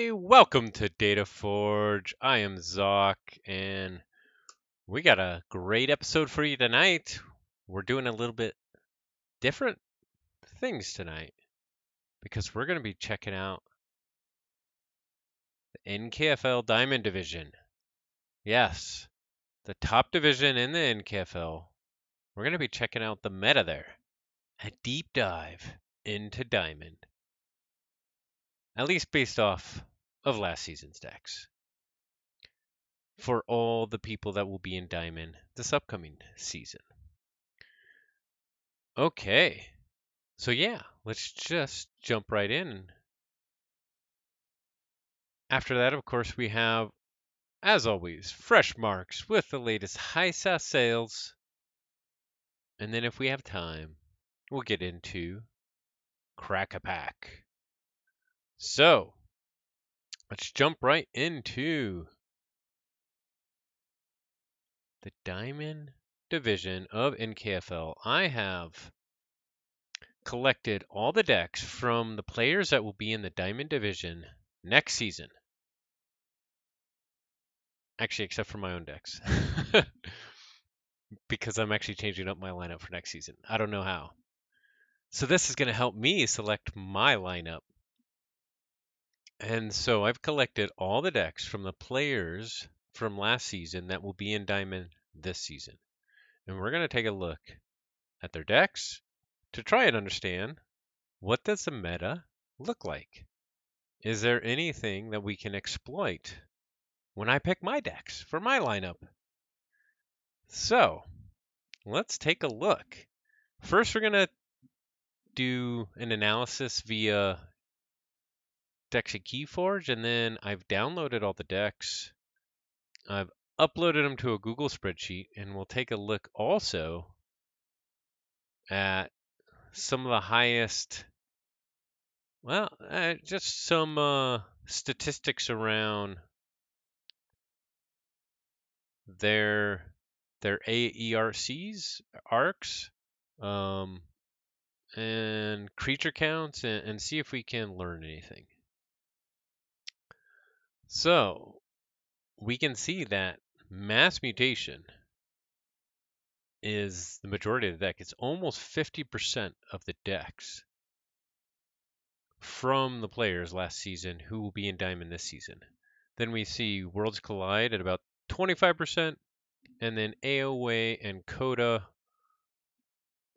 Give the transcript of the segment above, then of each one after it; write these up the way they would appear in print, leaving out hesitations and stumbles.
everybody. Welcome to Data Forge. I am Zoc, and we got a great episode for you tonight. We're doing a little bit different things tonight because we're going to be checking out the NKFL Diamond Division. Yes, the top division in the NKFL. We're going to be checking out the meta there. A deep dive into Diamond, at least based off of last season's decks, for all the people that will be in Diamond this upcoming season. Okay, so yeah, let's just jump right in. After that, of course, we have, as always, fresh marks with the latest high SAS sales. And then if we have time, we'll get into Crack a Pack. So, let's jump right into the Diamond Division of NKFL. I have collected all the decks from the players that will be in the Diamond Division next season. Actually, except for my own decks. Because I'm actually changing up my lineup for next season. I don't know how. So this is going to help me select my lineup. And so I've collected all the decks from the players from last season that will be in Diamond this season. And we're going to take a look at their decks to try and understand, what does the meta look like? Is there anything that we can exploit when I pick my decks for my lineup? So let's take a look. First, we're going to do an analysis via Nordic Keyforge, and then I've downloaded all the decks. I've uploaded them to a Google spreadsheet, and we'll take a look also at some of the highest, just some statistics around their AERCs, arcs, and creature counts, and see if we can learn anything. So we can see that mass mutation is the majority of the deck. It's almost 50% of the decks from the players last season who will be in Diamond this season. Then we see Worlds Collide at about 25%, and then AOA and Coda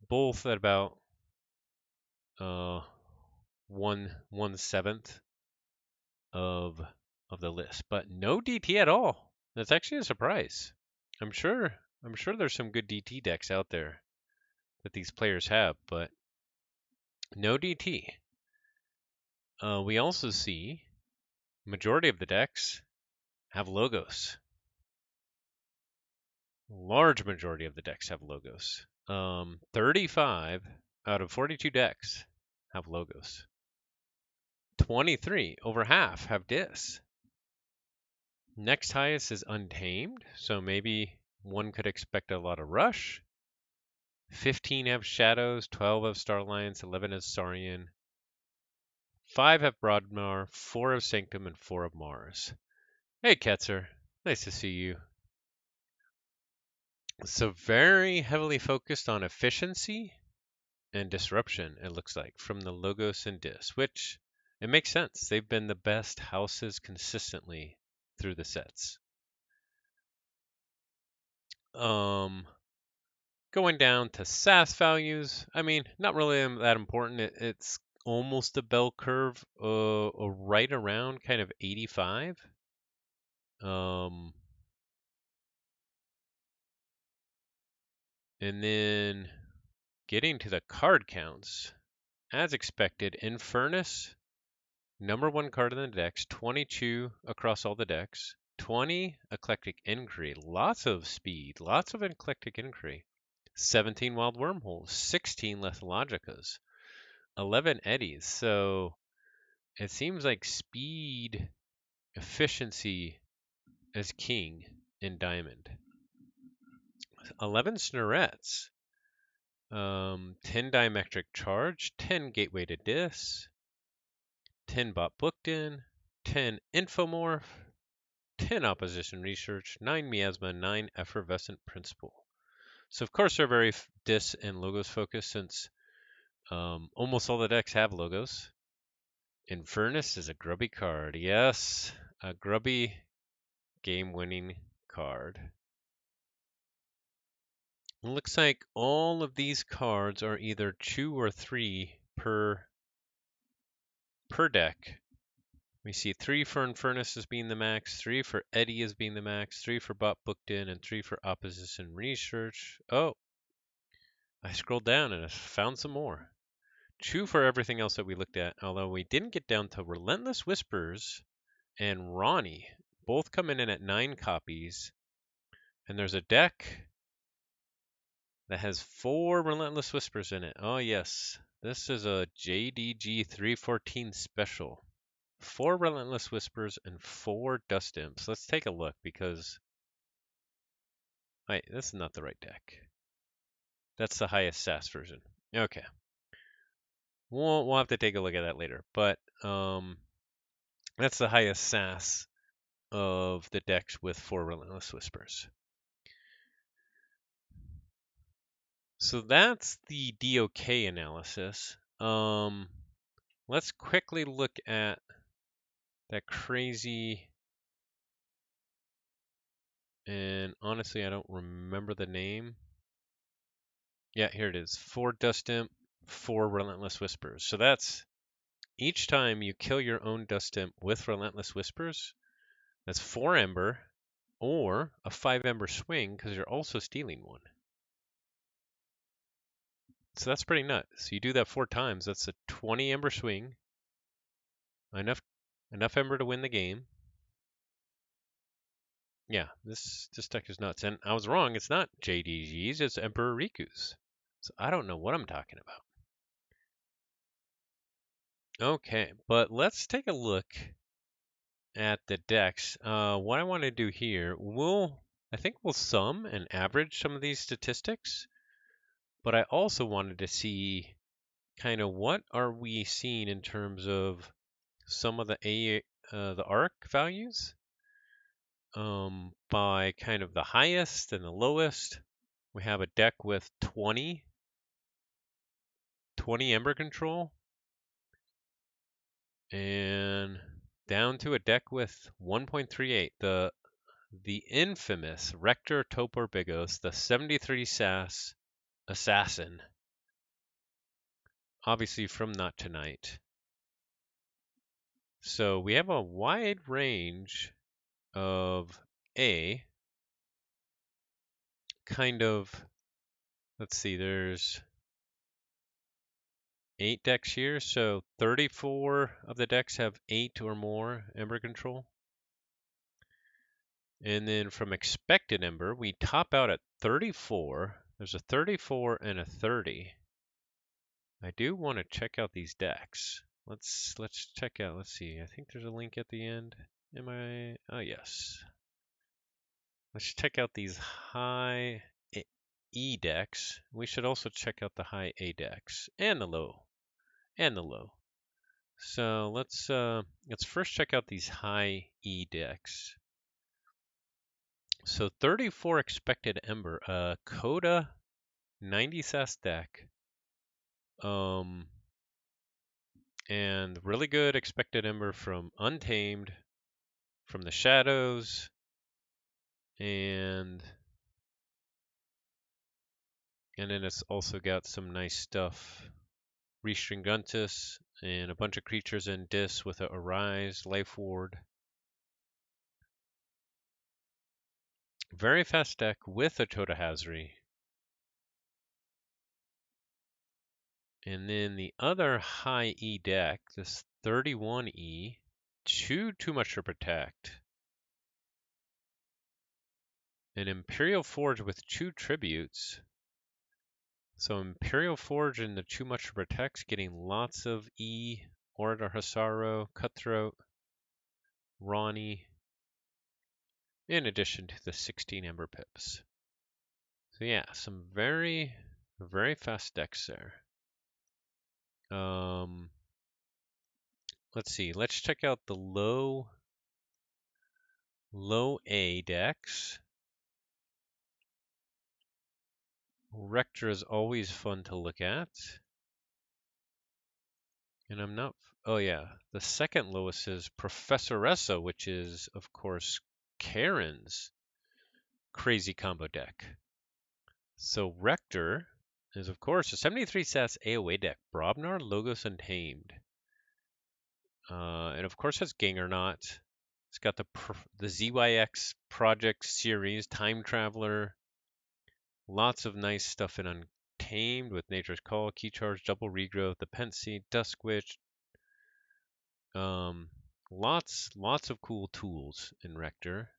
both at about 1/7 of the list, but no DT at all. That's actually a surprise. I'm sure there's some good DT decks out there that these players have, but no DT. We also see majority of the decks have logos. Large majority of the decks have logos. 35 out of 42 decks have logos. 23, over half, have dis. Next highest is Untamed, so maybe one could expect a lot of Rush. 15 have Shadows, 12 have Star Alliance, 11 have Saurian, 5 have Broadmar, 4 have Sanctum, and 4 have Mars. Hey, Ketzer. Nice to see you. So very heavily focused on efficiency and disruption, it looks like, from the Logos and Dis, which it makes sense. They've been the best houses consistently through the sets. Going down to SAS values, I mean, not really that important. It's almost a bell curve, right around kind of 85. And then getting to the card counts, as expected, Infernus, #1 card in the decks, 22 across all the decks, 20 Eclectic Inquiry, lots of speed, lots of Eclectic Inquiry, 17 Wild Wormholes, 16 Lethalogicas, 11 Eddies. So it seems like speed, efficiency is king in Diamond. 11 Snorettes, 10 Diametric Charge, 10 Gateway to Dis, 10 Bot Booked In, 10 Infomorph, 10 Opposition Research, 9 Miasma, 9 Effervescent Principle. So of course they're very dis and logos focused since almost all the decks have logos. Infernus is a grubby card. Yes, a grubby game-winning card. It looks like all of these cards are either 2 or 3 per deck. We see 3 for Infernus as being the max, 3 for Eddie as being the max, 3 for Bot Booked In, and 3 for Opposition Research. Oh, I scrolled down and I found some more. 2 for everything else that we looked at, although we didn't get down to Relentless Whispers and Ronnie. Both coming in at 9 copies. And there's a deck that has 4 Relentless Whispers in it. Oh yes, this is a JDG 314 special. 4 Relentless Whispers and 4 Dust Imps. Let's take a look because... Wait, this is not the right deck. That's the highest SAS version. Okay. We'll have to take a look at that later. But that's the highest SAS of the decks with 4 Relentless Whispers. So that's the DOK analysis. Let's quickly look at that crazy, and honestly, I don't remember the name. Yeah, here it is. 4 Dust Imp, 4 Relentless Whispers. So that's each time you kill your own Dust Imp with Relentless Whispers, that's 4 Ember or a 5 Ember swing because you're also stealing 1. So that's pretty nuts. So you do that 4 times, that's a 20 Ember swing. Enough Ember to win the game. Yeah, this deck is nuts. And I was wrong, it's not JDGs, it's Emperor Riku's. So I don't know what I'm talking about. Okay, but let's take a look at the decks. What I want to do here, I think we'll sum and average some of these statistics, but I also wanted to see kind of what are we seeing in terms of some of the arc values by kind of the highest and the lowest. We have a deck with 20 Ember Control, and down to a deck with 1.38, the infamous Rector Topor Bigos, the 73 SAS Assassin, obviously from Not Tonight. So we have a wide range of kind of, let's see, there's 8 decks here, so 34 of the decks have 8 or more Ember Control. And then from expected Ember, we top out at 34. There's a 34 and a 30. I do want to check out these decks. Let's check out, let's see, I think there's a link at the end. Oh yes. Let's check out these high E decks. We should also check out the high A decks and the low. So let's first check out these high E decks. So 34 expected Ember, Coda 90 SAS deck. And really good expected Ember from Untamed, from the Shadows, and then it's also got some nice stuff. Restringuntus and a bunch of creatures in Dis with a Arise, Life Ward. Very fast deck with a Tota Hazri. And then the other high E deck, this 31E, too much to protect. An Imperial Forge with 2 tributes. So Imperial Forge and the too much to protect, getting lots of E, Orator Hasaro, Cutthroat, Ronnie, in addition to the 16 Ember Pips. So yeah, some very, very fast decks there. let's see. Let's check out the low A decks. Rector is always fun to look at. And I'm not, oh yeah, the second lowest is Professoressa, which is, of course, Karen's crazy combo deck. So Rector is, of course, a 73 stats AOA deck. Brobnar, Logos, Untamed. And of course has Gangernaut. It's got the ZYX project series, Time Traveler. Lots of nice stuff in Untamed with Nature's Call, Key Charge, Double Regrowth, the Pensy, Dusk Witch. Lots of cool tools in Rector.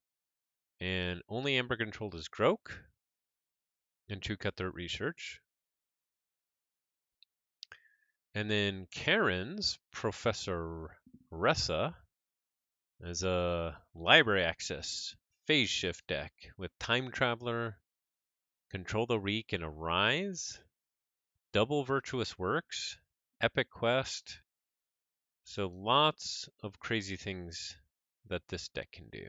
And only Ember controlled is Grok and 2 Cutthroat Research. And then Karen's Professor Ressa is a library access phase shift deck with Time Traveler, Control the Reek, and Arise, double Virtuous Works, Epic Quest. So lots of crazy things that this deck can do.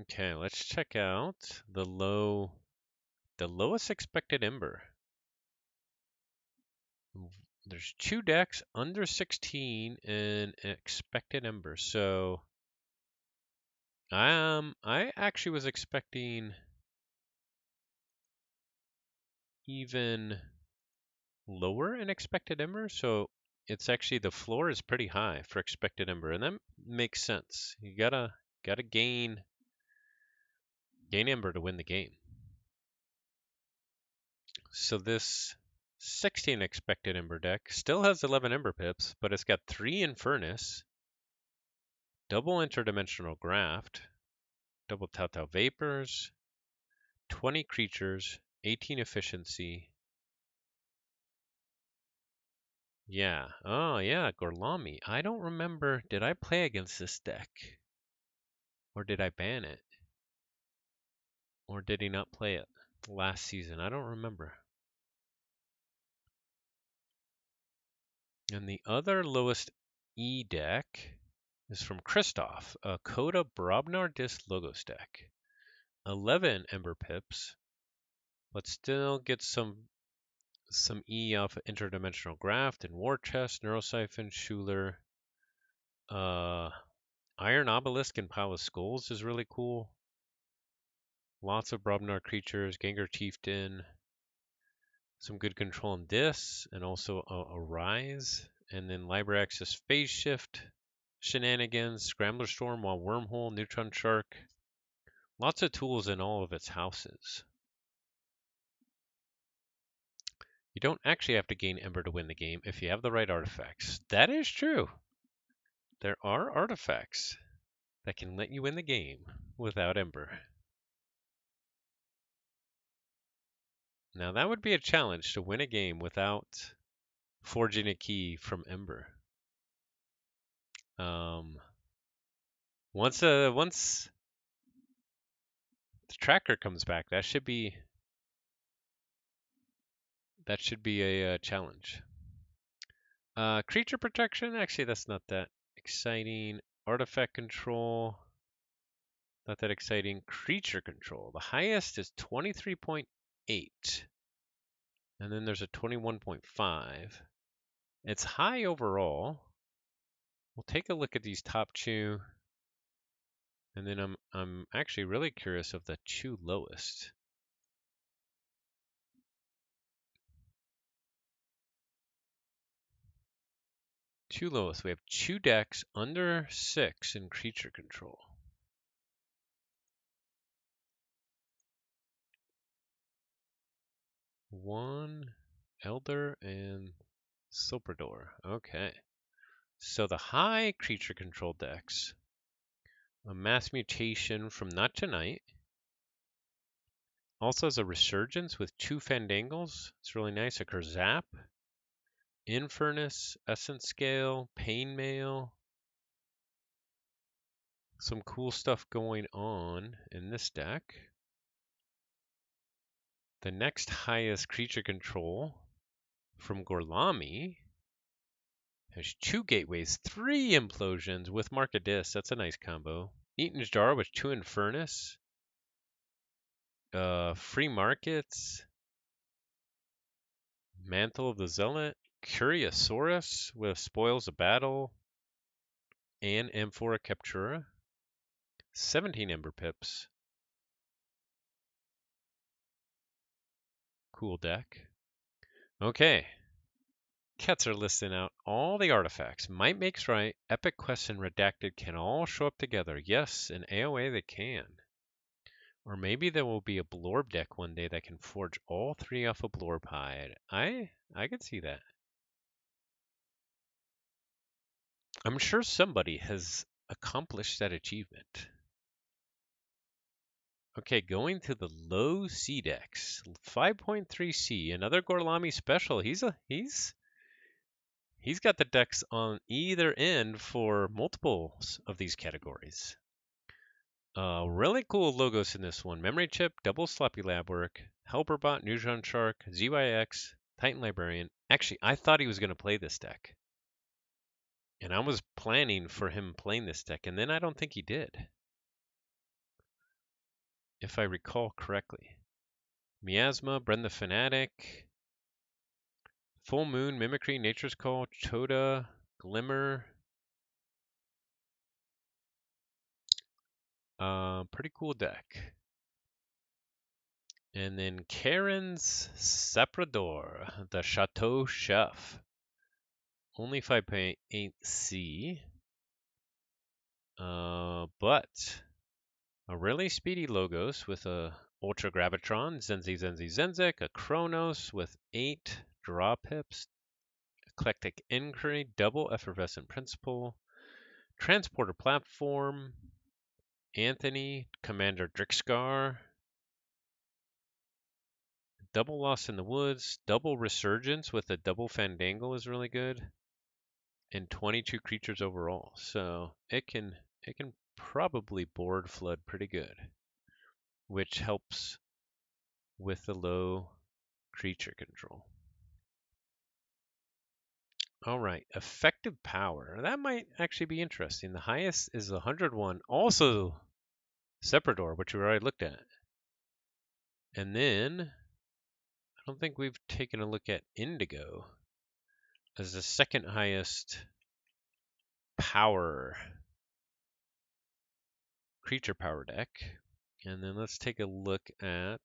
Okay, let's check out the lowest expected Ember. There's 2 decks under 16 and expected Ember. So I actually was expecting even lower in expected Ember. So it's actually the floor is pretty high for expected Ember, and that makes sense. You gotta gain Ember to win the game. So this 16 expected Ember deck still has 11 Ember pips, but it's got 3 Infernus, double Interdimensional Graft, double Tau Vapors, 20 creatures, 18 efficiency. Yeah. Oh, yeah, Gorlami. I don't remember. Did I play against this deck? Or did I ban it? Or did he not play it last season? I don't remember. And the other lowest E deck is from Christoph, a Coda Brobnar Disc Logos deck. 11 Ember pips, but still gets some E off Interdimensional Graft and War Chest, Neurosiphon, Schuler. Iron Obelisk and Pile of Skulls is really cool. Lots of Brobnar creatures, Gengar Chieftain, some good control on this, and also a Rise. And then Library Access Phase Shift, Shenanigans, Scrambler Storm, Wild Wormhole, Neutron Shark. Lots of tools in all of its houses. You don't actually have to gain Ember to win the game if you have the right artifacts. That is true. There are artifacts that can let you win the game without Ember. Now that would be a challenge to win a game without forging a key from Ember. Once the tracker comes back, that should be a challenge. Creature protection, actually that's not that exciting. Artifact control, not that exciting. Creature control, the highest is 23.8. And then there's a 21.5. It's high overall. We'll take a look at these top 2. And then I'm actually really curious of the 2 lowest. Two lowest. We have 2 decks under 6 in creature control. One Elder and Soprador. Okay. So the high creature control decks. A Mass Mutation from Not Tonight. Also has a Resurgence with 2 Fandangles. It's really nice. A Kurzap. Infernus, Essence Scale, Pain Mail. Some cool stuff going on in this deck. The next highest creature control from Gorlami Has 2 gateways, 3 implosions with Market Disc. That's a nice combo. Eaton's Jar with 2 Infernus. Free Markets. Mantle of the Zealot. Curiosaurus with Spoils of Battle. And Amphora Captura. 17 Ember Pips. Cool deck. Okay. Cats are listing out all the artifacts. Might makes right. Epic Quest and Redacted can all show up together. Yes, in AOA they can. Or maybe there will be a Blorb deck one day that can forge all 3 off a Blorb hide. I could see that. I'm sure somebody has accomplished that achievement. Okay, going to the low C decks. 5.3C, another Gorlami special. He's got the decks on either end for multiples of these categories. Really cool logos in this one. Memory Chip, Double Sloppy Lab Work, Helperbot, Neutron Shark, ZYX, Titan Librarian. Actually, I thought he was going to play this deck. And I was planning for him playing this deck, and then I don't think he did. If I recall correctly. Miasma, Brenda Fanatic, Full Moon, Mimicry, Nature's Call, Choda, Glimmer. Pretty cool deck. And then Karen's Saprador, the Chateau Chef. Only 5.8C. But a really speedy Logos with a Ultra Gravitron, Zenzek, a Chronos with 8 draw pips, Eclectic Inquiry, double Effervescent Principle, Transporter Platform, Anthony, Commander Drixcar, double Lost in the Woods, double Resurgence with a double Fandangle is really good, and 22 creatures overall. So it can probably board flood pretty good, which helps with the low creature control. All right, effective power. That might actually be interesting. The highest is 101. Also, Seprador, which we already looked at. And then, I don't think we've taken a look at Indigo as the second highest power creature power deck. And then let's take a look at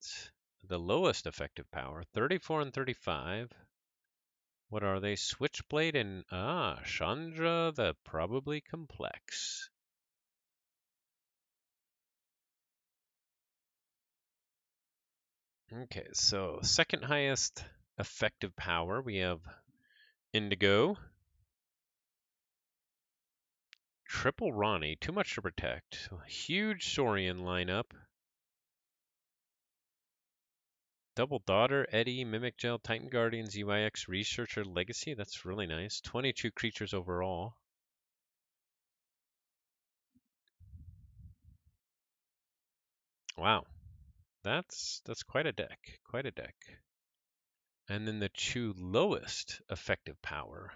the lowest effective power, 34 and 35. What are they? Switchblade and Chandra the Probably Complex. Okay, so second highest effective power, we have Indigo, Triple Ronnie, too much to protect, huge Saurian lineup, Double Daughter, Eddie, Mimic Gel, Titan Guardian, ZYX, Researcher, Legacy, that's really nice, 22 creatures overall. Wow, that's quite a deck, quite a deck. And then the two lowest effective power.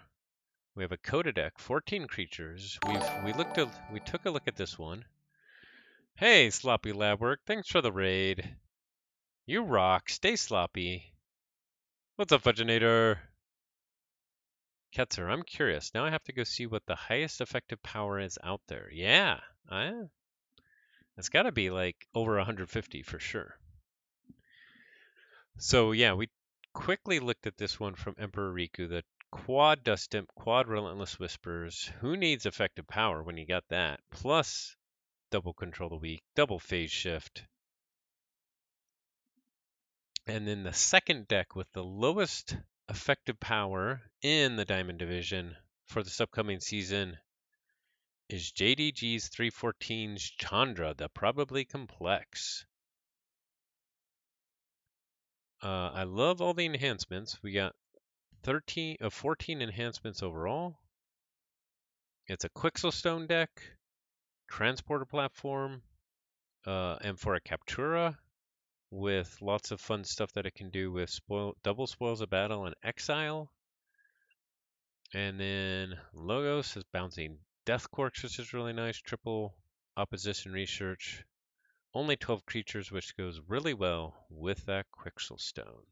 We have a Coda deck, 14 creatures. We took a look at this one. Hey, Sloppy Lab Work, thanks for the raid. You rock. Stay sloppy. What's up, Fudginator? Ketzer, I'm curious. Now I have to go see what the highest effective power is out there. Yeah, it's got to be like over 150 for sure. So yeah, we quickly looked at this one from Emperor Riku, the quad Dust Imp, quad Relentless Whispers. Who needs effective power when you got that? Plus double Control the Weak, double Phase Shift. And then the second deck with the lowest effective power in the Diamond Division for this upcoming season is JDG's 314's Chandra, the Probably Complex. I love all the enhancements. We got 14 enhancements overall. It's a Quixelstone deck, Transporter Platform, and for a Captura with lots of fun stuff that it can do with double Spoils of Battle and Exile. And then Logos is bouncing Death Quarks, which is really nice. Triple opposition research. Only 12 creatures, which goes really well with that Quixel Stone.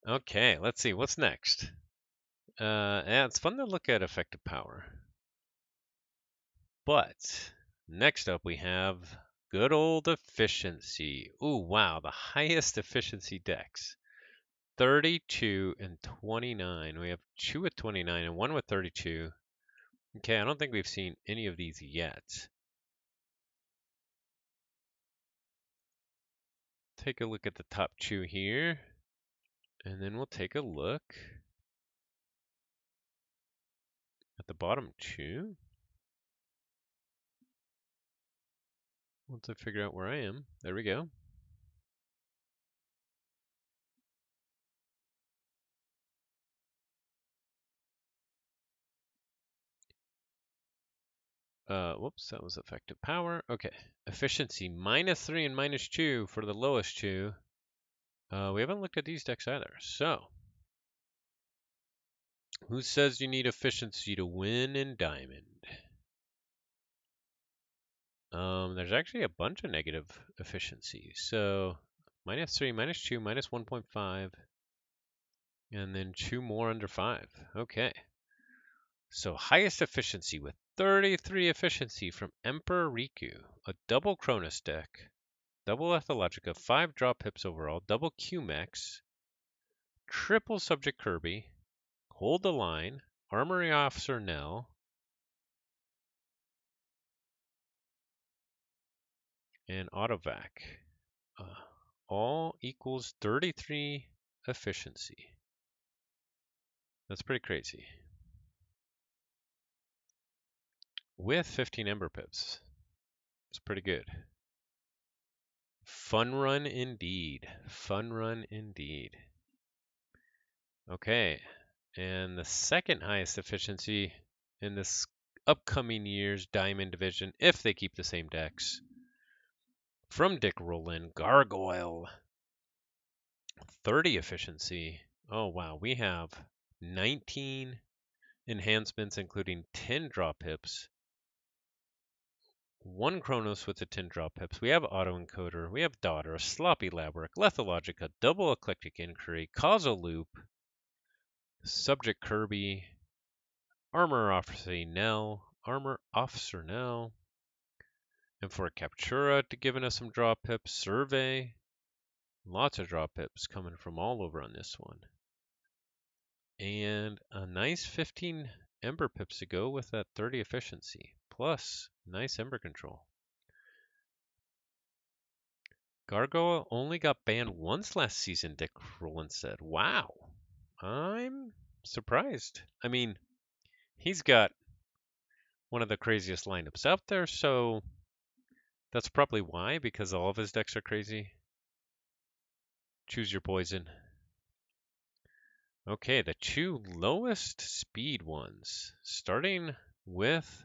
Okay, let's see. What's next? Yeah, it's fun to look at effective power. But next up we have good old efficiency. Ooh, wow, the highest efficiency decks. 32 and 29. We have 2 with 29 and 1 with 32. Okay, I don't think we've seen any of these yet. Take a look at the top 2 here. And then we'll take a look at the bottom 2. Once I figure out where I am. There we go. Whoops, that was effective power. Okay, efficiency -3 and -2 for the lowest 2. We haven't looked at these decks either. So, who says you need efficiency to win in Diamond? There's actually a bunch of negative efficiency. So, -3, -2, -1.5, and then 2 more under 5. Okay. So highest efficiency with 33 efficiency from Emperor Riku, a double Cronus deck, double Ethologica, 5 drop hips overall, double QMEX, triple Subject Kirby, Hold the Line, Armory Officer Nell, and Autovac. All equals 33 efficiency. That's pretty crazy. With 15 Ember Pips. It's pretty good. Fun run indeed. Fun run indeed. Okay, and the second highest efficiency in this upcoming year's Diamond Division, if they keep the same decks, from Dick Rowland, Gargoyle. 30 efficiency. Oh, wow. We have 19 enhancements, including 10 drop hips, 1 Chronos with the 10 drop hips. We have Autoencoder, we have Daughter, a Sloppy Labwork, Lethologica, Double Eclectic Inquiry, Causal Loop, Subject Kirby, Armor Officer Nell, and for Captura to giving us some drop pips, Survey, lots of drop pips coming from all over on this one. And a nice 15 Ember pips to go with that 30 efficiency, plus nice Ember control. Gargoyle only got banned once last season, Dick Rowland said. Wow, I'm surprised. I mean, he's got one of the craziest lineups out there, so that's probably why, because all of his decks are crazy. Choose your poison. Okay, the 2 lowest speed ones, starting with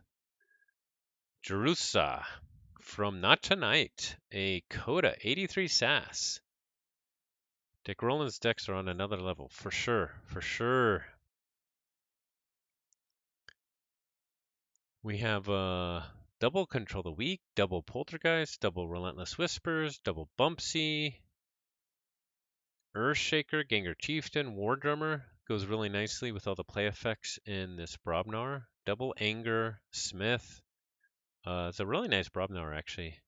Jerusa from Not Tonight, a Coda 83 SAS. Dick Rowland's decks are on another level, for sure, for sure. We have double Control the Weak, double Poltergeist, double Relentless Whispers, double Bumpsy, Earthshaker, Gengar Chieftain, War Drummer. Goes really nicely with all the play effects in this Brobnar. Double Anger, Smith. It's a really nice Brobnar, actually.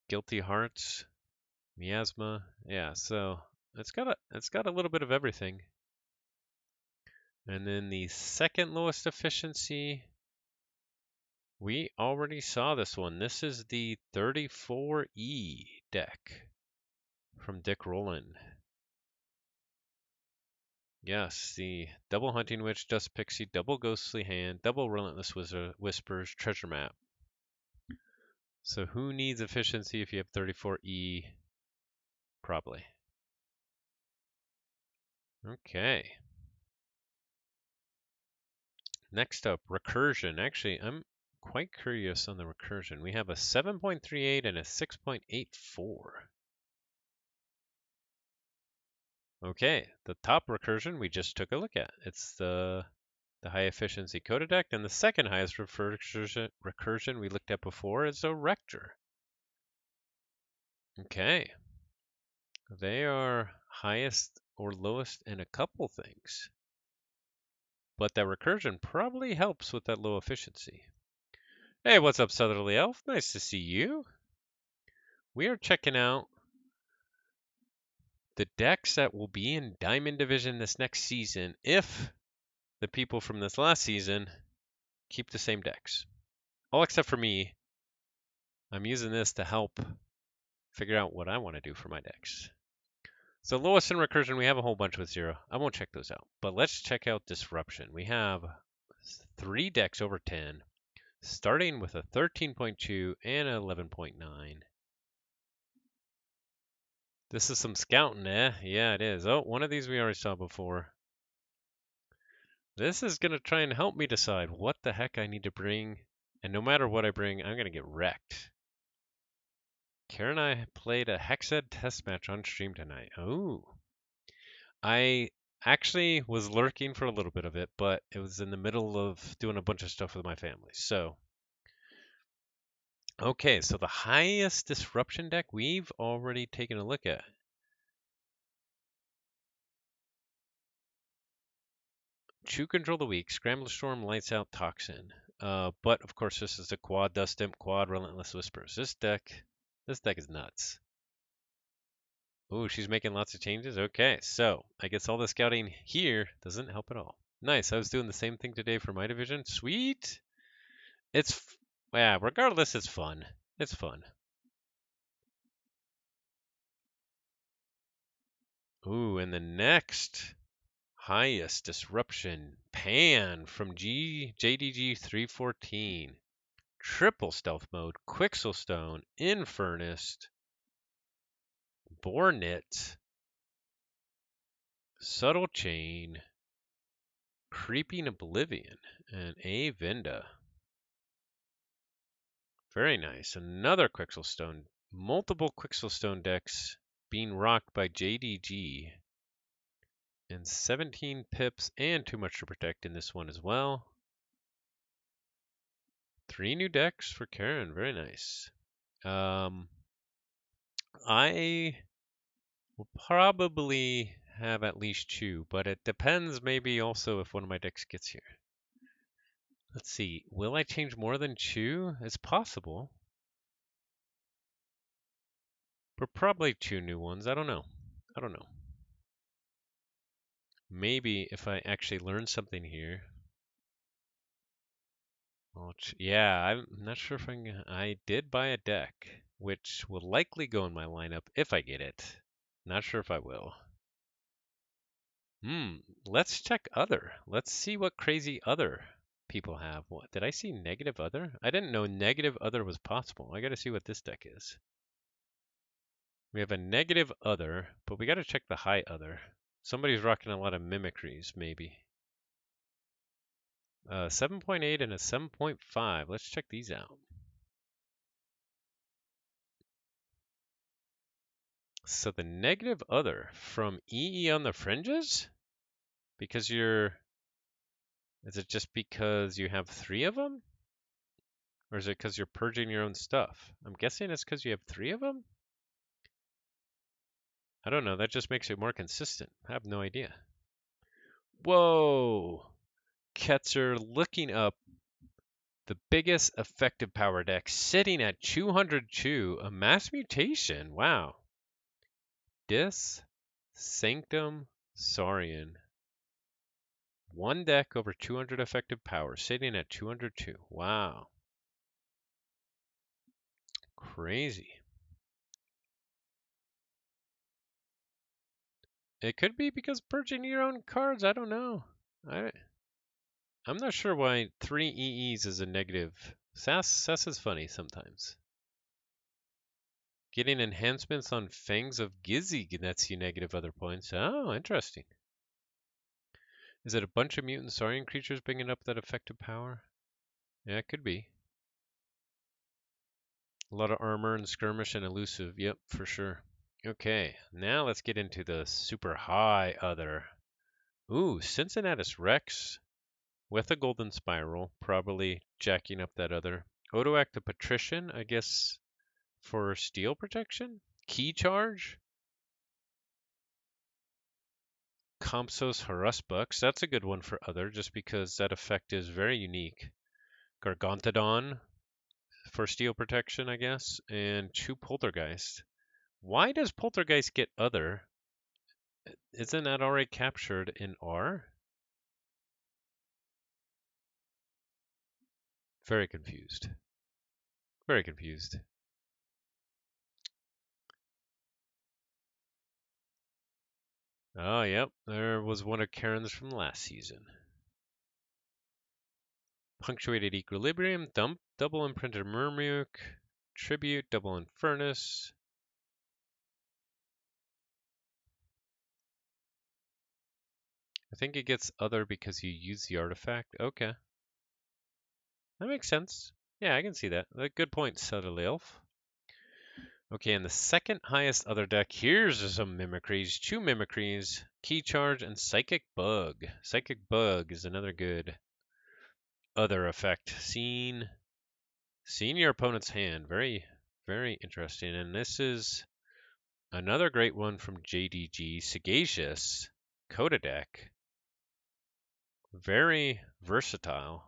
Guilty Hearts, Miasma. Yeah, so it's got a little bit of everything. And then the second lowest efficiency, we already saw this one. This is the 34E deck from Dick Rowland. Yes, the double Hunting Witch, Dust Pixie, double Ghostly Hand, double Relentless Whispers, Treasure Map. So who needs efficiency if you have 34E? Probably. Okay. Next up, Recursion. Actually, I'm quite curious on the recursion. We have a 7.38 and a 6.84. Okay, the top recursion we just took a look at. It's the high efficiency codec, and the second highest recursion we looked at before is a rector. Okay, they are highest or lowest in a couple things, but that recursion probably helps with that low efficiency. Hey, what's up, Southerly Elf? Nice to see you. We are checking out the decks that will be in Diamond Division this next season if the people from this last season keep the same decks. All except for me. I'm using this to help figure out what I want to do for my decks. So lowest in recursion, we have a whole bunch with 0. I won't check those out. But let's check out Disruption. We have 3 decks over 10, starting with a 13.2 and an 11.9. This is some scouting, eh? Yeah, it is. Oh, one of these we already saw before. This is going to try and help me decide what the heck I need to bring. And no matter what I bring, I'm going to get wrecked. Karen and I played a Hexed test match on stream tonight. Oh. I actually was lurking for a little bit of it, but it was in the middle of doing a bunch of stuff with my family. So, okay, so the highest disruption deck we've already taken a look at. Chew Control the Weak, Scrambler Storm, Lights Out, Toxin. But of course, this is the quad Dust Imp, quad Relentless Whispers. This deck is nuts. Ooh, she's making lots of changes. Okay, so I guess all the scouting here doesn't help at all. Nice. I was doing the same thing today for my division. Sweet. Yeah, regardless, it's fun. It's fun. Ooh, and the next highest disruption, Pan from JDG 314. Triple stealth mode, Quixelstone, Infernist, Bornit, Subtle Chain, Creeping Oblivion, and Avinda. Very nice. Another Quixelstone. Multiple Quixelstone decks being rocked by JDG. And 17 pips and too much to protect in this one as well. 3 new decks for Karen. Very nice. I will probably have at least 2, but it depends maybe also if one of my decks gets here. Let's see. Will I change more than 2? It's possible. But probably 2 new ones. I don't know. Maybe if I actually learn something here. Yeah, I'm not sure if I did buy a deck, which will likely go in my lineup if I get it. Not sure if I will. Let's check other. Let's see what crazy other people have. What, did I see negative other? I didn't know negative other was possible. I gotta see what this deck is. We have a negative other, but we gotta check the high other. Somebody's rocking a lot of mimicries, maybe. 7.8 and a 7.5. Let's check these out. So the negative other from EE on the fringes? Because is it just because you have 3 of them? Or is it because you're purging your own stuff? I'm guessing it's because you have 3 of them? I don't know, that just makes it more consistent. I have no idea. Whoa! Ketzer looking up the biggest effective power deck sitting at 202, a mass mutation. Wow. Sanctum Saurian. 1 deck over 200 effective power, sitting at 202. Wow. Crazy. It could be because purging your own cards. I don't know. I'm not sure why 3 EEs is a negative. Sass is funny sometimes. Getting enhancements on Fangs of Gizzy nets you negative other points. Oh, interesting. Is it a bunch of mutant saurian creatures bringing up that effective power? Yeah, it could be. A lot of armor and skirmish and elusive. Yep, for sure. Okay, now let's get into the super high other. Ooh, Cincinnatus Rex with a golden spiral, probably jacking up that other. Odoac the Patrician, I guess, for steel protection? Key charge? Compsos Harusbux, that's a good one for other, just because that effect is very unique. Gargantodon for steel protection, I guess, and Chew Poltergeist. Why does Poltergeist get other? Isn't that already captured in R? Very confused. Very confused. Oh, yep. There was one of Karen's from last season. Punctuated Equilibrium, Dump, Double Imprinted Murmuk, Tribute, Double Infernus. I think it gets other because you use the artifact. Okay. That makes sense. Yeah, I can see that. Good point, Subtle Elf. Okay, and the second highest other deck, here's some Mimicries. Two Mimicries, Key Charge, and Psychic Bug. Psychic Bug is another good other effect. Seeing your opponent's hand. Very, very interesting. And this is another great one from JDG, Sagacious Coda deck. Very versatile.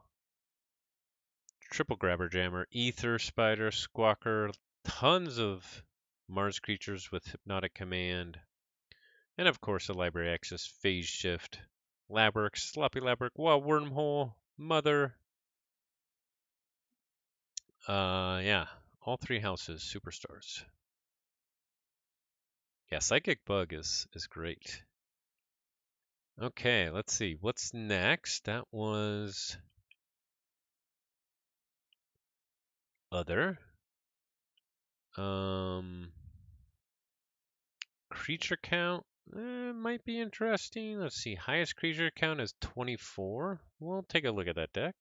Triple Grabber Jammer, Ether, Spider, Squawker, tons of Mars creatures with Hypnotic Command, and of course a Library Access, Phase Shift, Labyrinth, Sloppy Labyrinth, Wild Wormhole, Mother. Yeah, all three houses, superstars. Yeah, Psychic Bug is great. Okay, let's see. What's next? That was other. Creature count might be interesting. Let's see. Highest creature count is 24. We'll take a look at that deck.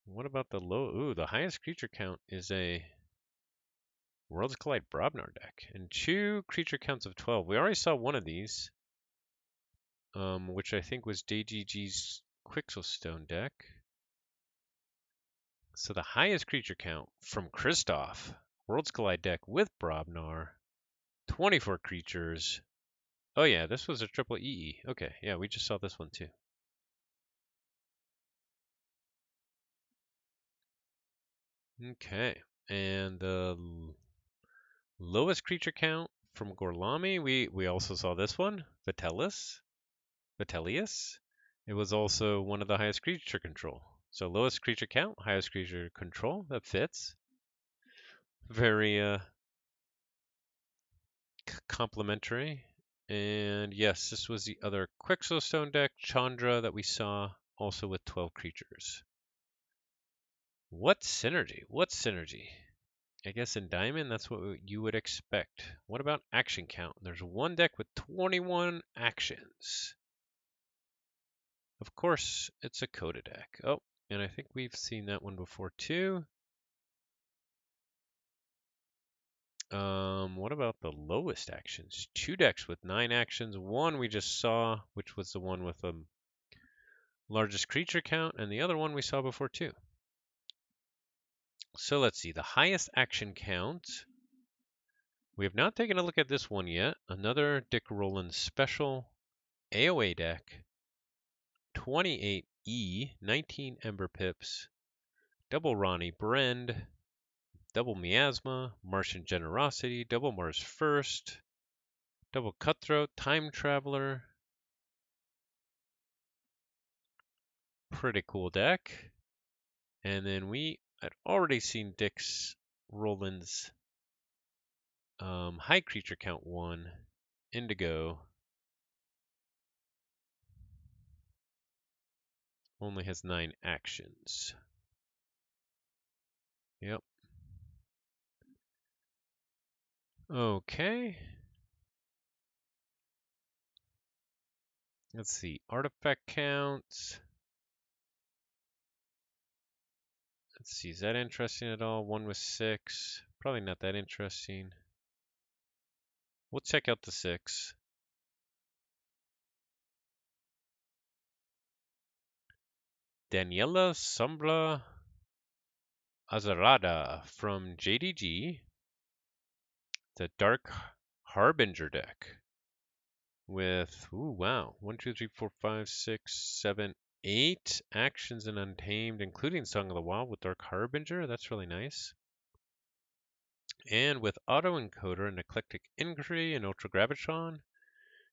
What about the low? Ooh, the highest creature count is a Worlds Collide Brobnar deck. And two creature counts of 12. We already saw one of these, which I think was JGG's Quixelstone deck. So the highest creature count from Kristoff, Worlds Collide deck with Brobnar, 24 creatures. Oh yeah, this was a triple EE. Okay, yeah, we just saw this one too. Okay, and the lowest creature count from Gorlami, we also saw this one, Vitellius. It was also one of the highest creature control. So lowest creature count, highest creature control, that fits. Very complementary. And yes, this was the other Quixelstone deck, Chandra, that we saw, also with 12 creatures. What synergy? What synergy? I guess in Diamond, that's what you would expect. What about action count? There's one deck with 21 actions. Of course, it's a Coda deck. Oh, and I think we've seen that one before too. What about the lowest actions? Two decks with 9 actions. One we just saw, which was the one with the largest creature count, and the other one we saw before too. So let's see, the highest action count. We have not taken a look at this one yet. Another Dick Rowland special AOA deck. 28 E, 19 Ember Pips, double Ronnie Brend, double Miasma, Martian Generosity, double Mars First, double Cutthroat, Time Traveler. Pretty cool deck. And then we had already seen Dick's Roland's high creature count one, Indigo. Only has 9 actions. Yep. Okay. Let's see. Artifact counts. Let's see, is that interesting at all? 1 with 6. Probably not that interesting. We'll check out the 6. Daniela Sombra Azarada from JDG. The Dark Harbinger deck. With, ooh, wow, 1, 2, 3, 4, 5, 6, 7, 8 actions in Untamed, including Song of the Wild with Dark Harbinger. That's really nice. And with Auto Encoder and Eclectic Inquiry and Ultra Gravitron,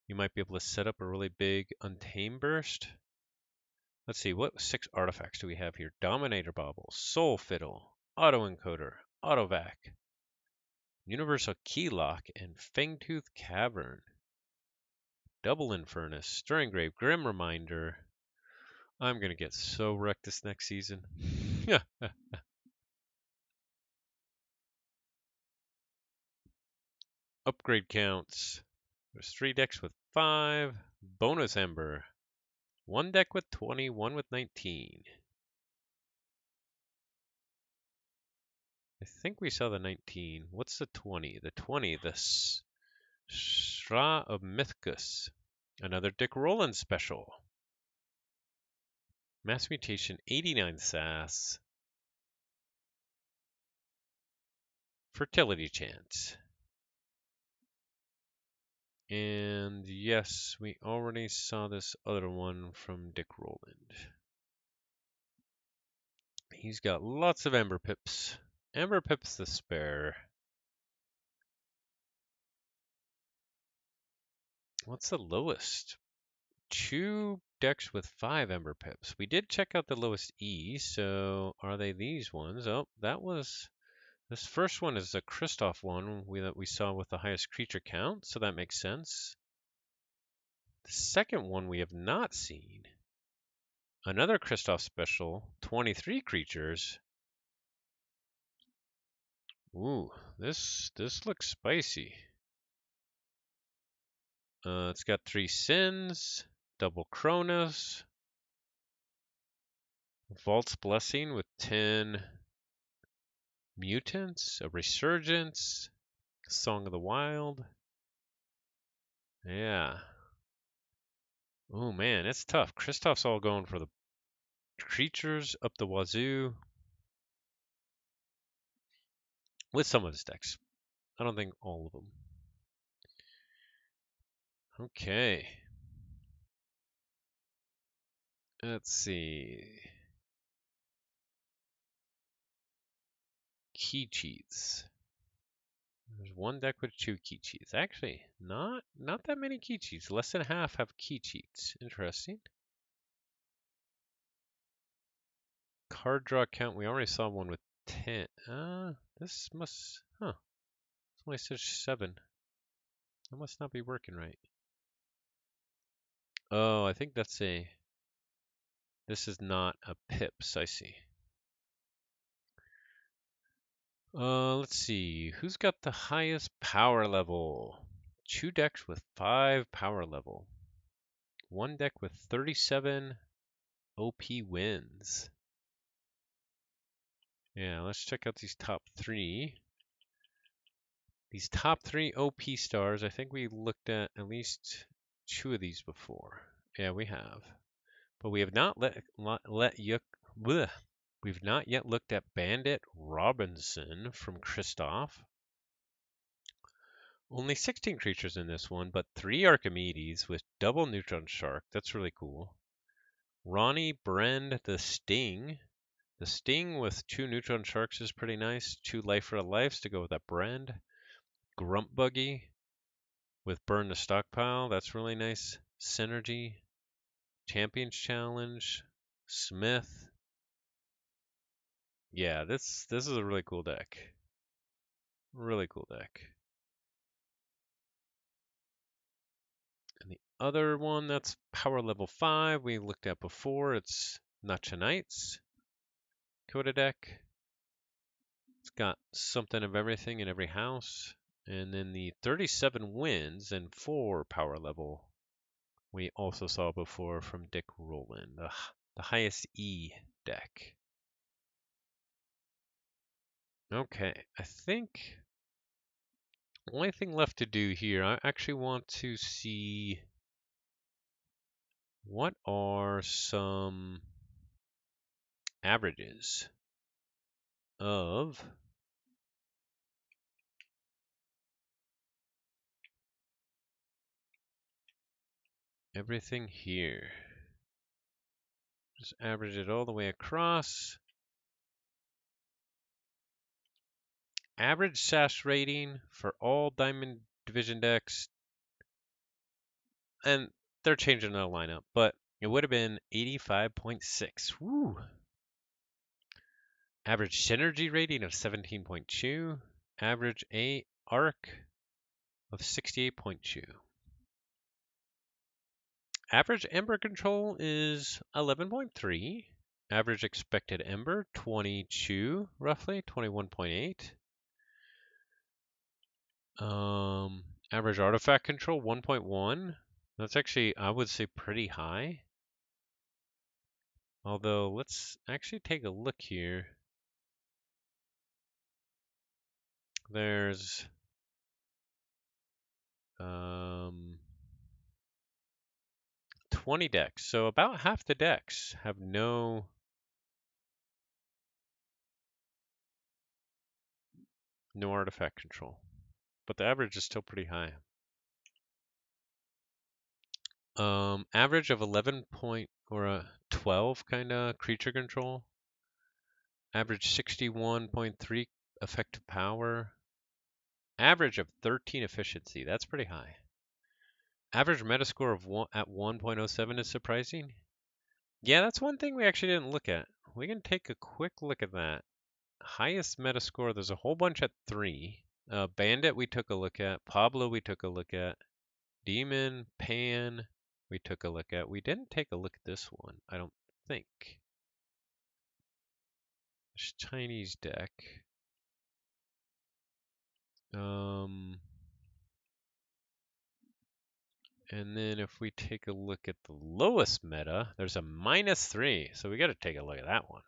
you might be able to set up a really big Untamed burst. Let's see, what 6 artifacts do we have here? Dominator Bauble, Soul Fiddle, Auto Encoder, Autovac, Universal Keylock, and Fangtooth Cavern. Double Infernus, Stirring Grave, Grim Reminder. I'm going to get so wrecked this next season. Upgrade counts. There's 3 decks with 5. Bonus Ember. 1 deck with 20, 1 with 19. I think we saw the 19. What's the 20? The 20, the Shra of Mythicus. Another Dick Rowland special. Mass Mutation, 89 SAS. Fertility Chance. And yes, we already saw this other one from Dick Rowland. He's got lots of Ember Pips. Ember Pips to spare. What's the lowest? 2 decks with 5 Ember Pips. We did check out the lowest E, so are they these ones? Oh, this first one is the Kristoff one that we saw with the highest creature count, so that makes sense. The second one we have not seen. Another Kristoff special, 23 creatures. Ooh, this looks spicy. It's got 3 Sins, double Kronos, Vault's Blessing with 10 mutants, a Resurgence, Song of the Wild. Yeah. Oh man, it's tough. Kristoff's all going for the creatures up the wazoo with some of his decks. I don't think all of them. Okay. Let's see. Key cheats. There's 1 deck with 2 key cheats. Actually, not that many key cheats. Less than half have key cheats. Interesting. Card draw count. We already saw one with 10. This must. Huh. It's only says 7. That must not be working right. Oh, I think that's a. This is not a pips. I see. Let's see. Who's got the highest power level? 2 decks with 5 power level. 1 deck with 37 OP wins. Yeah, let's check out these top 3. These top 3 OP stars, I think we looked at least 2 of these before. Yeah, we have. But we have not we've not yet looked at Bandit Robinson from Kristoff. Only 16 creatures in this one, but 3 Archimedes with double Neutron Shark. That's really cool. Ronnie Brend the Sting. The Sting with 2 Neutron Sharks is pretty nice. 2 Life for a Lives to go with that Brend. Grump Buggy with Burn the Stockpile. That's really nice. Synergy. Champions Challenge. Smith. Yeah, this is a really cool deck. Really cool deck. And the other one that's power level 5 we looked at before. It's Nacha Knights. Coda deck. It's got something of everything in every house. And then the 37 wins and 4 power level we also saw before from Dick Rowland, the highest E deck. Okay, I think the only thing left to do here, I actually want to see what are some averages of everything here. Just average it all the way across. Average SAS rating for all Diamond Division decks, and they're changing the lineup, but it would have been 85.6. Woo! Average Synergy rating of 17.2. Average A Arc of 68.2. Average Ember Control is 11.3. Average Expected Ember, 22, roughly, 21.8. Average Artifact Control, 1.1. That's actually, I would say, pretty high. Although, let's actually take a look here. There's 20 decks. So about half the decks have no artifact control. But the average is still pretty high. Average of 11 point or a 12 kind of creature control. Average 61.3 effective power. Average of 13 efficiency. That's pretty high. Average metascore of 1 at 1.07 is surprising. Yeah, that's one thing we actually didn't look at. We can take a quick look at that. Highest metascore, there's a whole bunch at 3. Bandit we took a look at. Pablo we took a look at. Demon, Pan we took a look at. We didn't take a look at this one, I don't think. Chinese deck. And then if we take a look at the lowest meta, there's a -3, so we got to take a look at that one.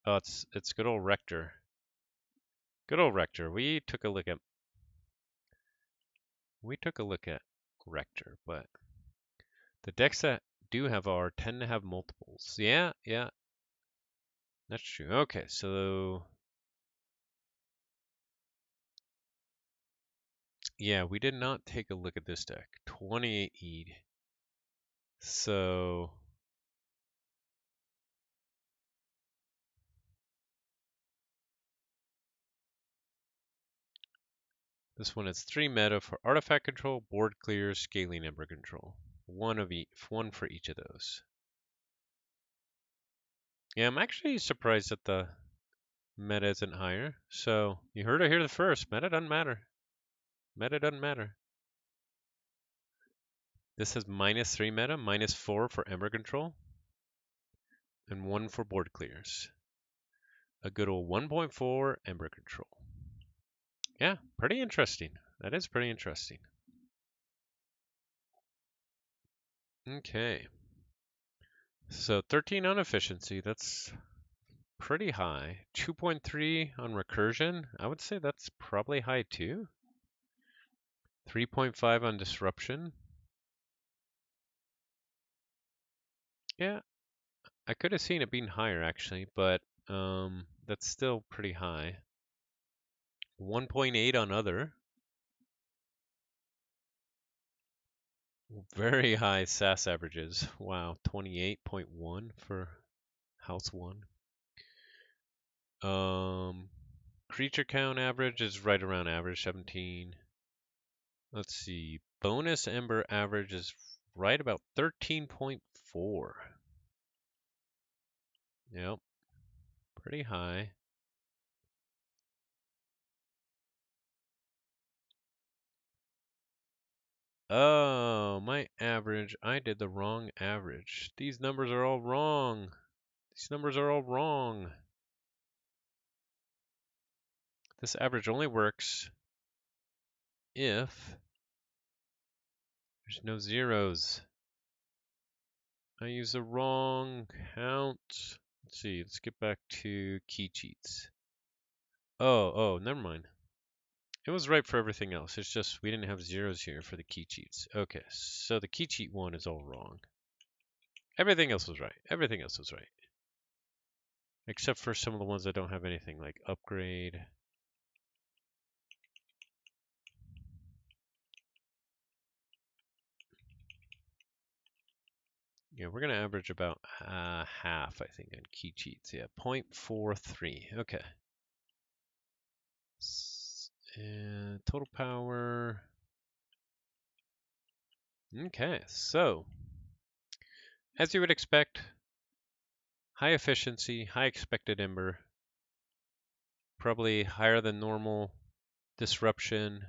Oh, it's good old Rector. Good old Rector. We took a look at Rector, but the decks that do have R tend to have multiples. Yeah, that's true. Okay, so yeah, we did not take a look at this deck. 28 ED. So this one is 3 meta for artifact control, board clear, scaling ember control. One for each of those. Yeah, I'm actually surprised that the meta isn't higher. So you heard it here the first. Meta doesn't matter. Meta doesn't matter. This has -3 meta, -4 for ember control, and 1 for board clears. A good old 1.4 ember control. Yeah, pretty interesting. That is pretty interesting. Okay. So 13 on efficiency, that's pretty high. 2.3 on recursion, I would say that's probably high too. 3.5 on disruption. Yeah, I could have seen it being higher actually, but that's still pretty high. 1.8 on other. Very high SAS averages. Wow, 28.1 for house 1. Creature count average is right around average, 17. Let's see. Bonus Ember average is right about 13.4. Yep, pretty high. Oh, my average. I did the wrong average. These numbers are all wrong. These numbers are all wrong. This average only works if there's no zeros. I use the wrong count. Let's see. Let's get back to key cheats. Oh, never mind. It was right for everything else. It's just we didn't have zeros here for the key cheats. Okay, so the key cheat one is all wrong. Everything else was right. Everything else was right. Except for some of the ones that don't have anything, like upgrade. Yeah, we're going to average about half, I think, on key cheats. Yeah, 0.43. Okay. And total power. Okay, so as you would expect, high efficiency, high expected ember, probably higher than normal disruption.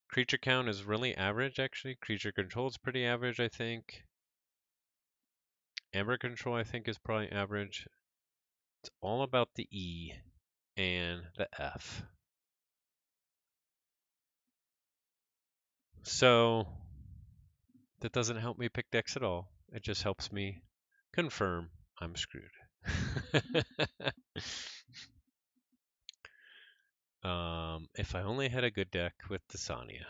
Creature count is really average, actually. Creature control is pretty average, I think. Ember control, I think, is probably average. It's all about the E and the F. So that doesn't help me pick decks at all. It just helps me confirm I'm screwed. If I only had a good deck with Desania.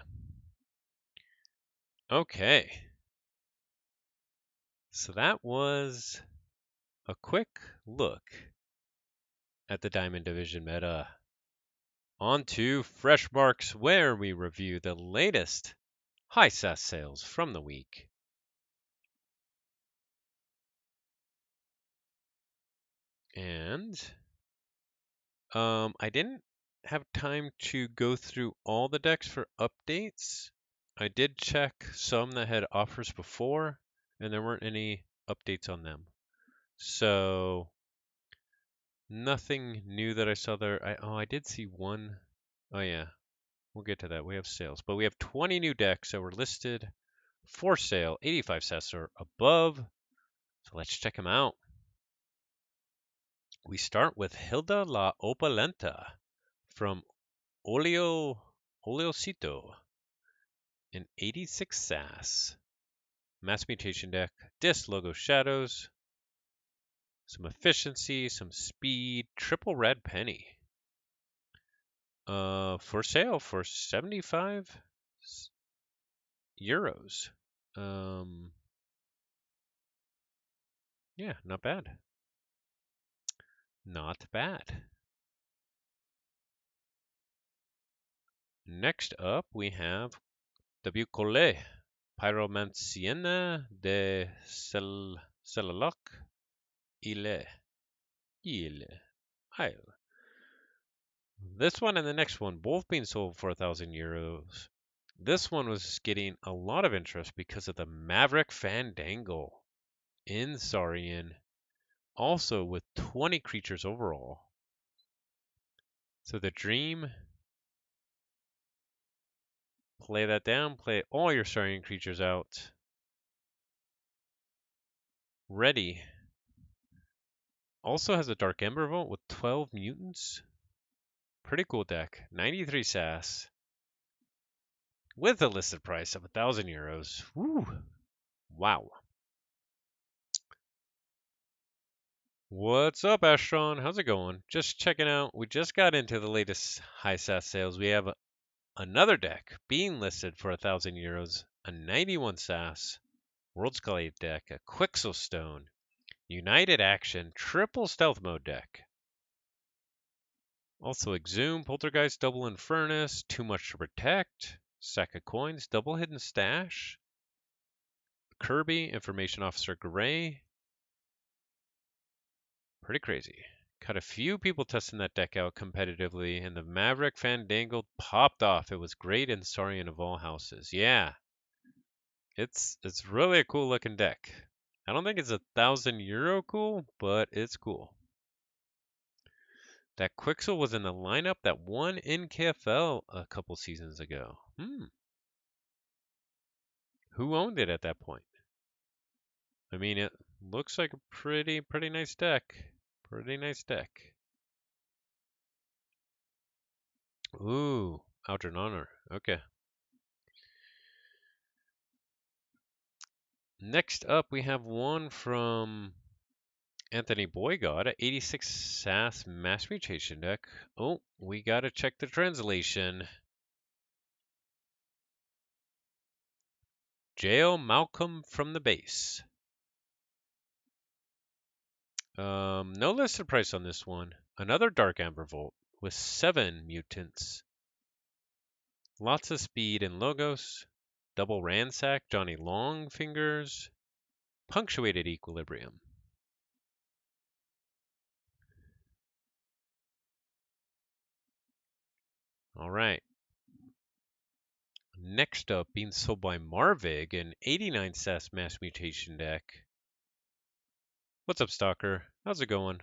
Okay. So that was a quick look at the Diamond Division meta. On to Fresh Marks, where we review the latest high SAS sales from the week. And I didn't have time to go through all the decks for updates. I did check some that had offers before, and there weren't any updates on them. So nothing new that I saw there. I did see one. Oh yeah, we'll get to that. We have sales, but we have 20 new decks that were listed for sale, 85 cents or above. So let's check them out. We start with Hilda la Opalenta from Oleocito, an 86 SAS. Mass mutation deck, disc logo shadows, some efficiency, some speed, triple red penny. For sale for 75 euros. Yeah, not bad. Not bad. Next up, we have W. Collet, Pyromancienne de Celalac, Ile. This one and the next one, both being sold for 1,000 euros. This one was getting a lot of interest because of the Maverick Fandangle in Saurian, also with 20 creatures overall. So the Dream, play that down, play all your Saurian creatures out. Ready. Also has a Dark Ember Vault with 12 mutants. Pretty cool deck. 93 SAS. With a listed price of 1,000 euros. Woo! Wow. What's up, Astron? How's it going? Just checking out. We just got into the latest high SAS sales. We have another deck being listed for 1,000 euros. A 91 SAS World Scalade deck. A Quixelstone. United Action. Triple Stealth Mode deck. Also Exhume, Poltergeist, Double Infernus. Too Much to Protect. Sack of Coins. Double Hidden Stash. Kirby, Information Officer Gray. Pretty crazy. Caught a few people testing that deck out competitively, and the Maverick Fandangle popped off. It was great in Saurian of all houses. Yeah, it's really a cool looking deck. I don't think it's 1,000 euro cool, but it's cool. That Quixel was in the lineup that won in KFL a couple seasons ago. Who owned it at that point? I mean, it looks like a pretty nice deck. Pretty nice deck. Ooh, Aldrin Honor. Okay. Next up, we have one from Anthony Boygod at 86 SAS Mass Mutation deck. Oh, we gotta check the translation. Jail Malcolm from the base. No listed price on this one. Another Dark Amber Volt with 7 mutants. Lots of speed and logos. Double Ransack, Johnny Longfingers. Punctuated Equilibrium. All right. Next up, being sold by Marvig, an 89 SAS Mass Mutation deck. What's up, Stalker? How's it going?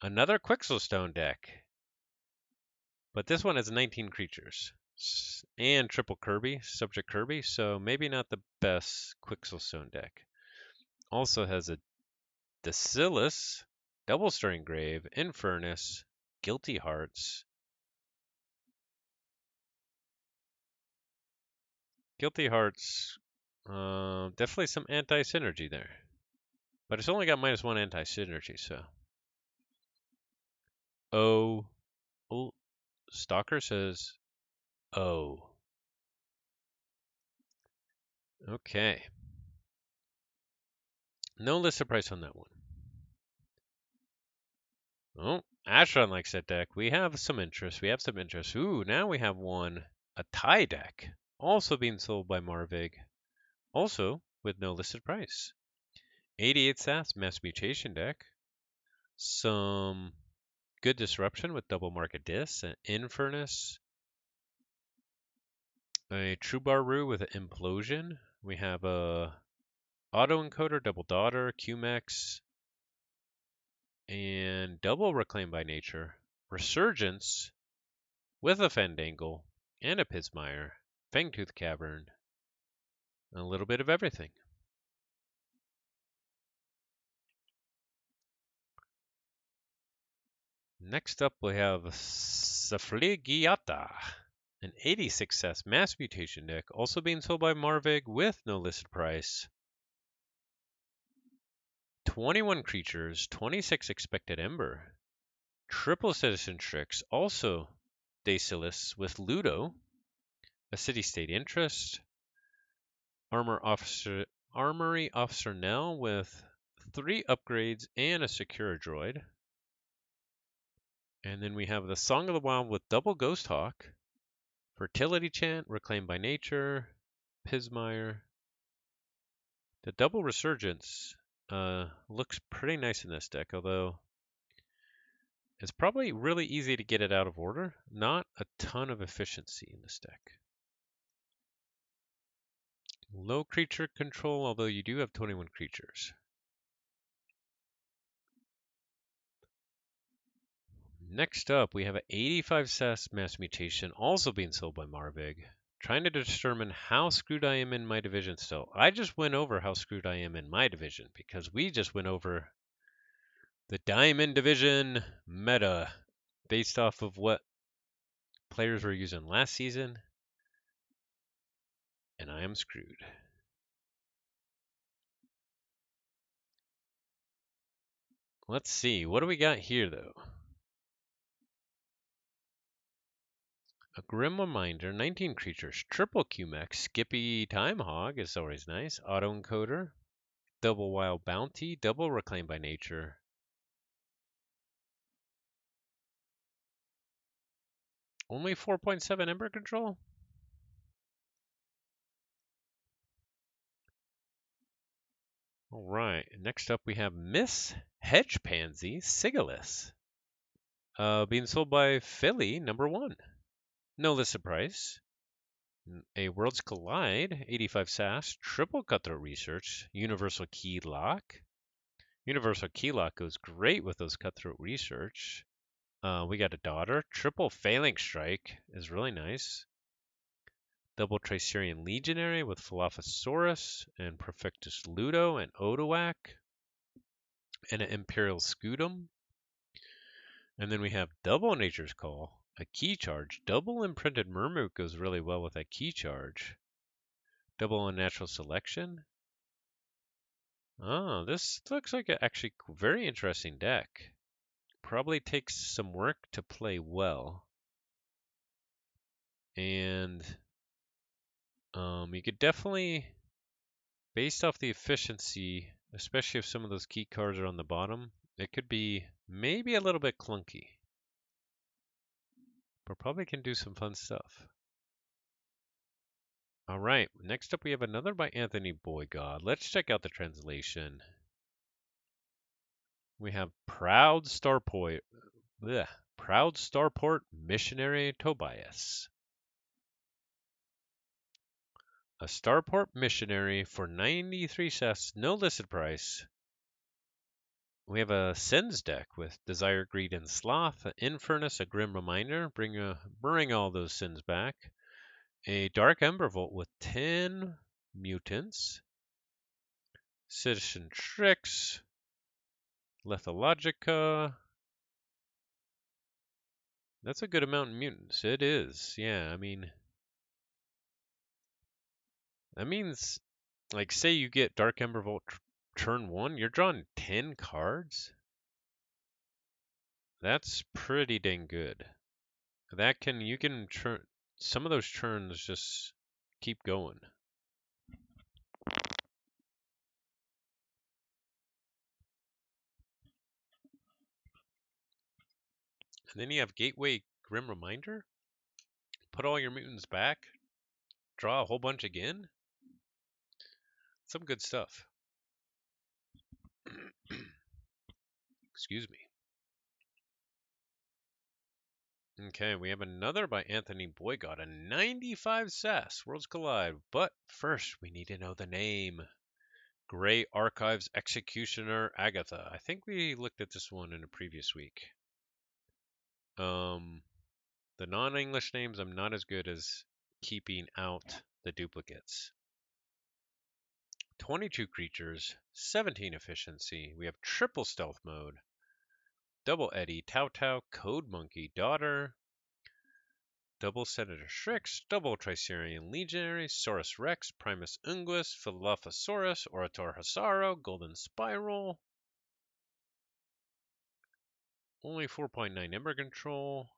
Another Quixelstone deck. But this one has 19 creatures. And triple Kirby, subject Kirby, so maybe not the best Quixelstone deck. Also has a Dacilus, Double Stirring Grave, Infernus, Guilty Hearts. Guilty Hearts, definitely some anti-synergy there. But it's only got -1 anti-synergy, so. Oh, Stalker says, oh. Okay. No listed price on that one. Oh, Ashron likes that deck. We have some interest. Ooh, now we have one. A tie deck. Also being sold by Marvig. Also with no listed price. 88 SAS Mass Mutation deck. Some good disruption with double market dis, an Infernus, a Truebarru with an Implosion. We have a Autoencoder, Double Daughter, QMEX, and double Reclaim by Nature. Resurgence with a Fandangle and a Pismire, Fangtooth Cavern, a little bit of everything. Next up, we have Safligiata, an 86 SAS Mass Mutation deck, also being sold by Marvig with no listed price. 21 creatures, 26 expected Ember, triple Citizen Tricks, also Dacilus with Ludo, a City State Interest, Armory Officer Nell with 3 upgrades and a Secure Droid. And then we have the Song of the Wild with double Ghost Hawk, Fertility Chant, Reclaimed by Nature, Pismire. The double Resurgence looks pretty nice in this deck, although it's probably really easy to get it out of order. Not a ton of efficiency in this deck. Low creature control, although you do have 21 creatures. Next up, we have an 85 SAS Mass Mutation, also being sold by Marvig. Trying to determine how screwed I am in my division still. I just went over how screwed I am in my division because we just went over the Diamond Division meta based off of what players were using last season, and I am screwed. Let's see, what do we got here though? A Grim Reminder, 19 creatures, triple QMEX, Skippy Time Hog is always nice, Autoencoder, double Wild Bounty, double Reclaim by Nature. Only 4.7 Ember Control? All right, next up we have Miss Hedge Pansy Sigilis. Being sold by Philly, #1. No listed price. A Worlds Collide, 85 SAS, triple Cutthroat Research, Universal Key Lock. Universal Key Lock goes great with those Cutthroat Research. We got a Daughter, triple Phalanx Strike is really nice. Double Tricerian Legionary with Philophosaurus and Perfectus Ludo and Odoac. And an Imperial Scutum. And then we have double Nature's Call, a Key Charge. Double Imprinted Murmoot goes really well with that Key Charge. Double Unnatural Selection. Oh, this looks like an actually very interesting deck. Probably takes some work to play well. And you could definitely, based off the efficiency, especially if some of those key cards are on the bottom, it could be maybe a little bit clunky. But probably can do some fun stuff. All right, next up we have another by Anthony Boygod. Let's check out the translation. We have Proud Starport Missionary Tobias. A Starport missionary for 93 cents, no listed price. We have a Sins deck with Desire, Greed, and Sloth, Infernus, a Grim Reminder, bring all those sins back. A Dark Embervolt with 10 mutants. Citizen Tricks, Lethalogica. That's a good amount of mutants. It is. Yeah, I mean, that means, like, say you get Dark Embervolt turn 1, you're drawing 10 cards? That's pretty dang good. You can turn, some of those turns just keep going. And then you have Gateway Grim Reminder. Put all your mutants back. Draw a whole bunch again. Some good stuff. Excuse me. Okay, we have another by Anthony Boygod, a 95 sass, Worlds Collide. But first, we need to know the name. Gray Archives Executioner Agatha. I think we looked at this one in a previous week. The non-English names I'm not as good as keeping out the duplicates. 22 creatures, 17 efficiency. We have triple stealth mode. Double Eddie, Tau Tau, Code Monkey, Daughter, double Senator Strix, double Tricerian Legionary, Saurus Rex, Primus Unguis, Philophosaurus, Orator Hasaro, Golden Spiral. Only 4.9 Ember Control.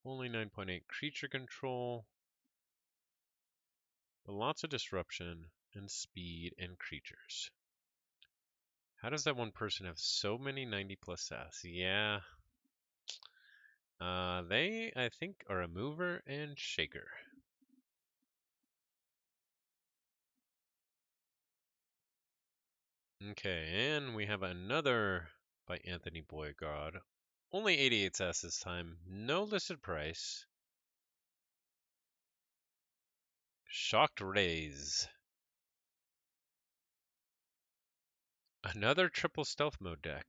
Only 9.8 Creature Control. But lots of disruption and speed and creatures. How does that one person have so many 90 plus sass? Yeah. They, I think, are a mover and shaker. Okay, and we have another by Anthony Boygod. Only 88 sass this time. No listed price. Shocked Rays. Another triple stealth mode deck.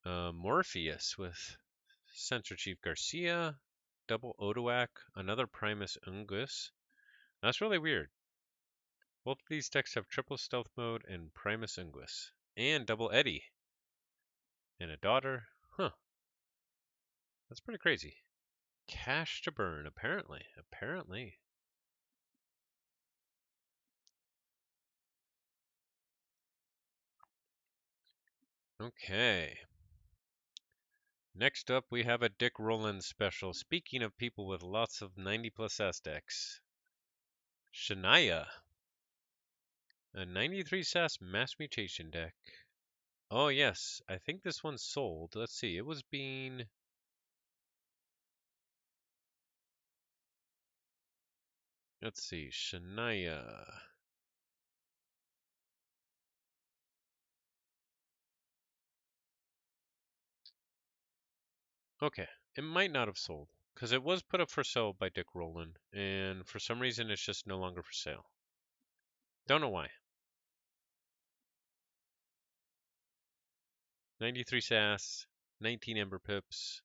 Morpheus with Sensor Chief Garcia, double Odoak, another Primus Ungus. That's really weird. Both of these decks have triple stealth mode and Primus Unguis. And double Eddie. And a Daughter. Huh. That's pretty crazy. Cash to burn, apparently. Apparently. Okay. Next up, we have a Dick Rowland special. Speaking of people with lots of 90 plus S decks. Shania. A 93 sass mass mutation deck. Oh, yes. I think this one's sold. Let's see. It was being... Let's see. Shania. Okay. It might not have sold. Because it was put up for sale by Dick Rowland. And for some reason, it's just no longer for sale. Don't know why. 93 sass. 19 Ember Pips.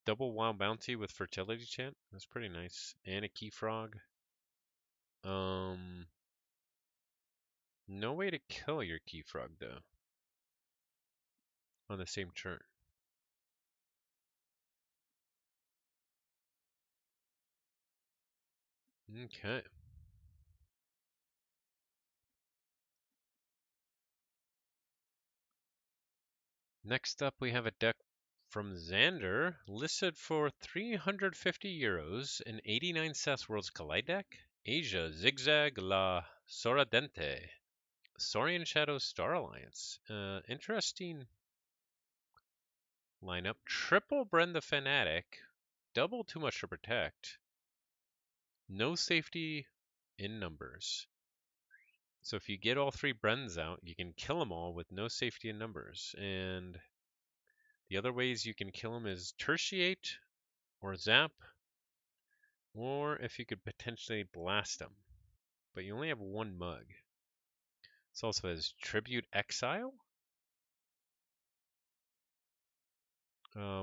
Double Wild Bounty with Fertility Chant. That's pretty nice. And a Key Frog. No way to kill your Key Frog, though. On the same turn. Okay. Next up, we have a deck from Xander, listed for 350 euros, an 89 SAS Worlds Collide deck. Asia, Zigzag, La Soradente, Saurian Shadow Star Alliance. Interesting lineup. Triple Bren the Fanatic, double Too Much to Protect, no safety in numbers. So if you get all three Brens out, you can kill them all with no safety in numbers. And the other ways you can kill them is Tertiate or Zap, or if you could potentially blast them. But you only have one mug. This also has Tribute Exile,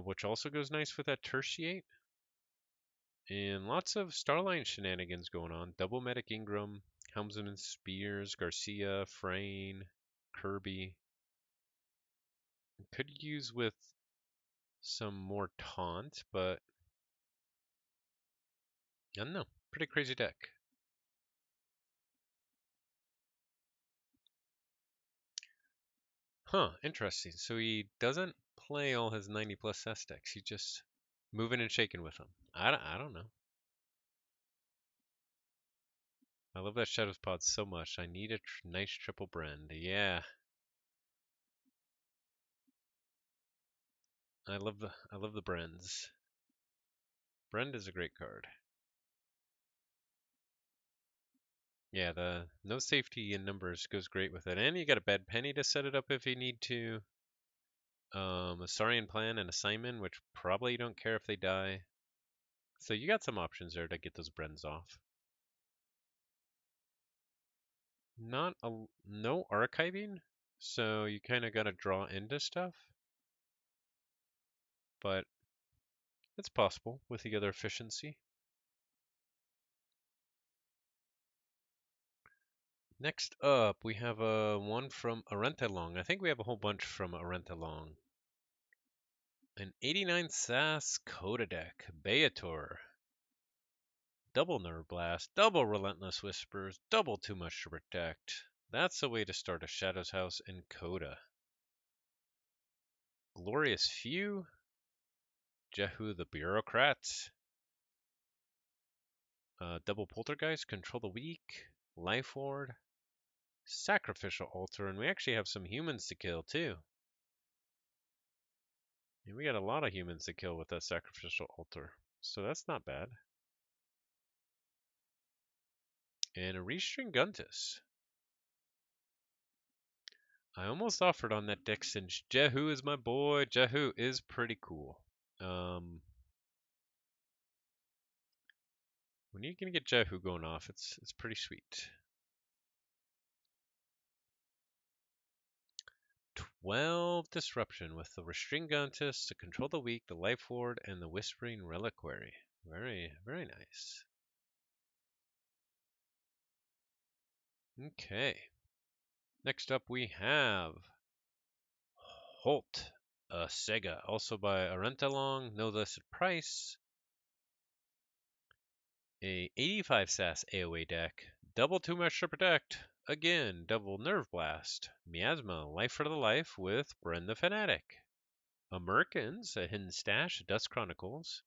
which also goes nice with that Tertiate. And lots of Starline shenanigans going on. Double Medic Ingram, Helmsman Spears, Garcia, Frayne, Kirby. Could use with some more taunt, but I don't know. Pretty crazy deck. Huh, interesting. So he doesn't play all his 90 plus S decks. He's just moving and shaking with them. I don't know. I love that Shadows Pod so much. I need a nice triple Brand. Yeah. I love the Brens. Brand is a great card. Yeah, the no safety in numbers goes great with it. And you got a bad penny to set it up if you need to. A Saurian Plan and a Simon, which probably you don't care if they die. So you got some options there to get those Brens off. No archiving, so you kind of got to draw into stuff, but it's possible with the other efficiency. Next up, we have one from Arentalong. I think we have a whole bunch from Arentalong. An 89 SAS Coda deck, Beator. Double Nerve Blast, double Relentless Whispers, double Too Much to Protect. That's the way to start a Shadows House in Coda. Glorious Few, Jehu the Bureaucrat, double Poltergeist, Control the Weak, Life Ward, Sacrificial Altar, and we actually have some humans to kill too. And we got a lot of humans to kill with that Sacrificial Altar, so that's not bad. And a Restring Guntus. I almost offered on that deck since Jehu is my boy. Jehu is pretty cool. When you can get Jehu going off, it's pretty sweet. 12 Disruption with the Restring Guntus to control the weak, the Life Ward, and the Whispering Reliquary. Very, very nice. Okay. Next up we have Holt, a Sega, also by Arentalong, no listed price. A 85 SAS AoE deck, double Too Much to Protect, again, double Nerve Blast, Miasma, Life for the Life with Bren the Fanatic. A Merkins, a Hidden Stash, Dust Chronicles.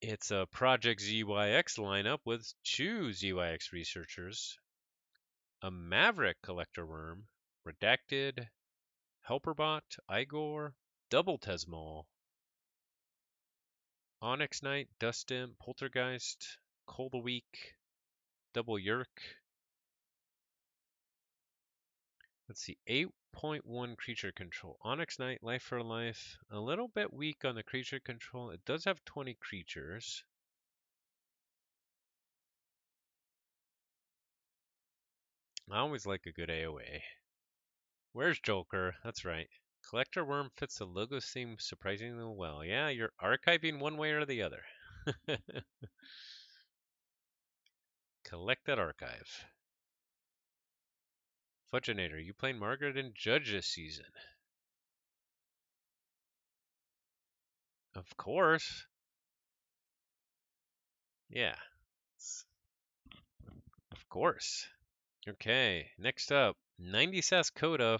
It's a Project ZYX lineup with two ZYX researchers. A Maverick Collector Worm, Redacted, Helperbot, Igor, Double Tesmol, Onyx Knight, Dust Imp, Poltergeist, Cold a Week, Double Yerk. Let's see, 8.1 creature control. Onyx Knight, Life for Life. A little bit weak on the creature control. It does have 20 creatures. I always like a good AoA. Where's Joker? That's right. Collector Worm fits the logo theme surprisingly well. Yeah, you're archiving one way or the other. Collect that archive. Fudgenator, you playing Margaret and Judge this season? Of course. Yeah. Of course. Okay, next up, 90 SAS Coda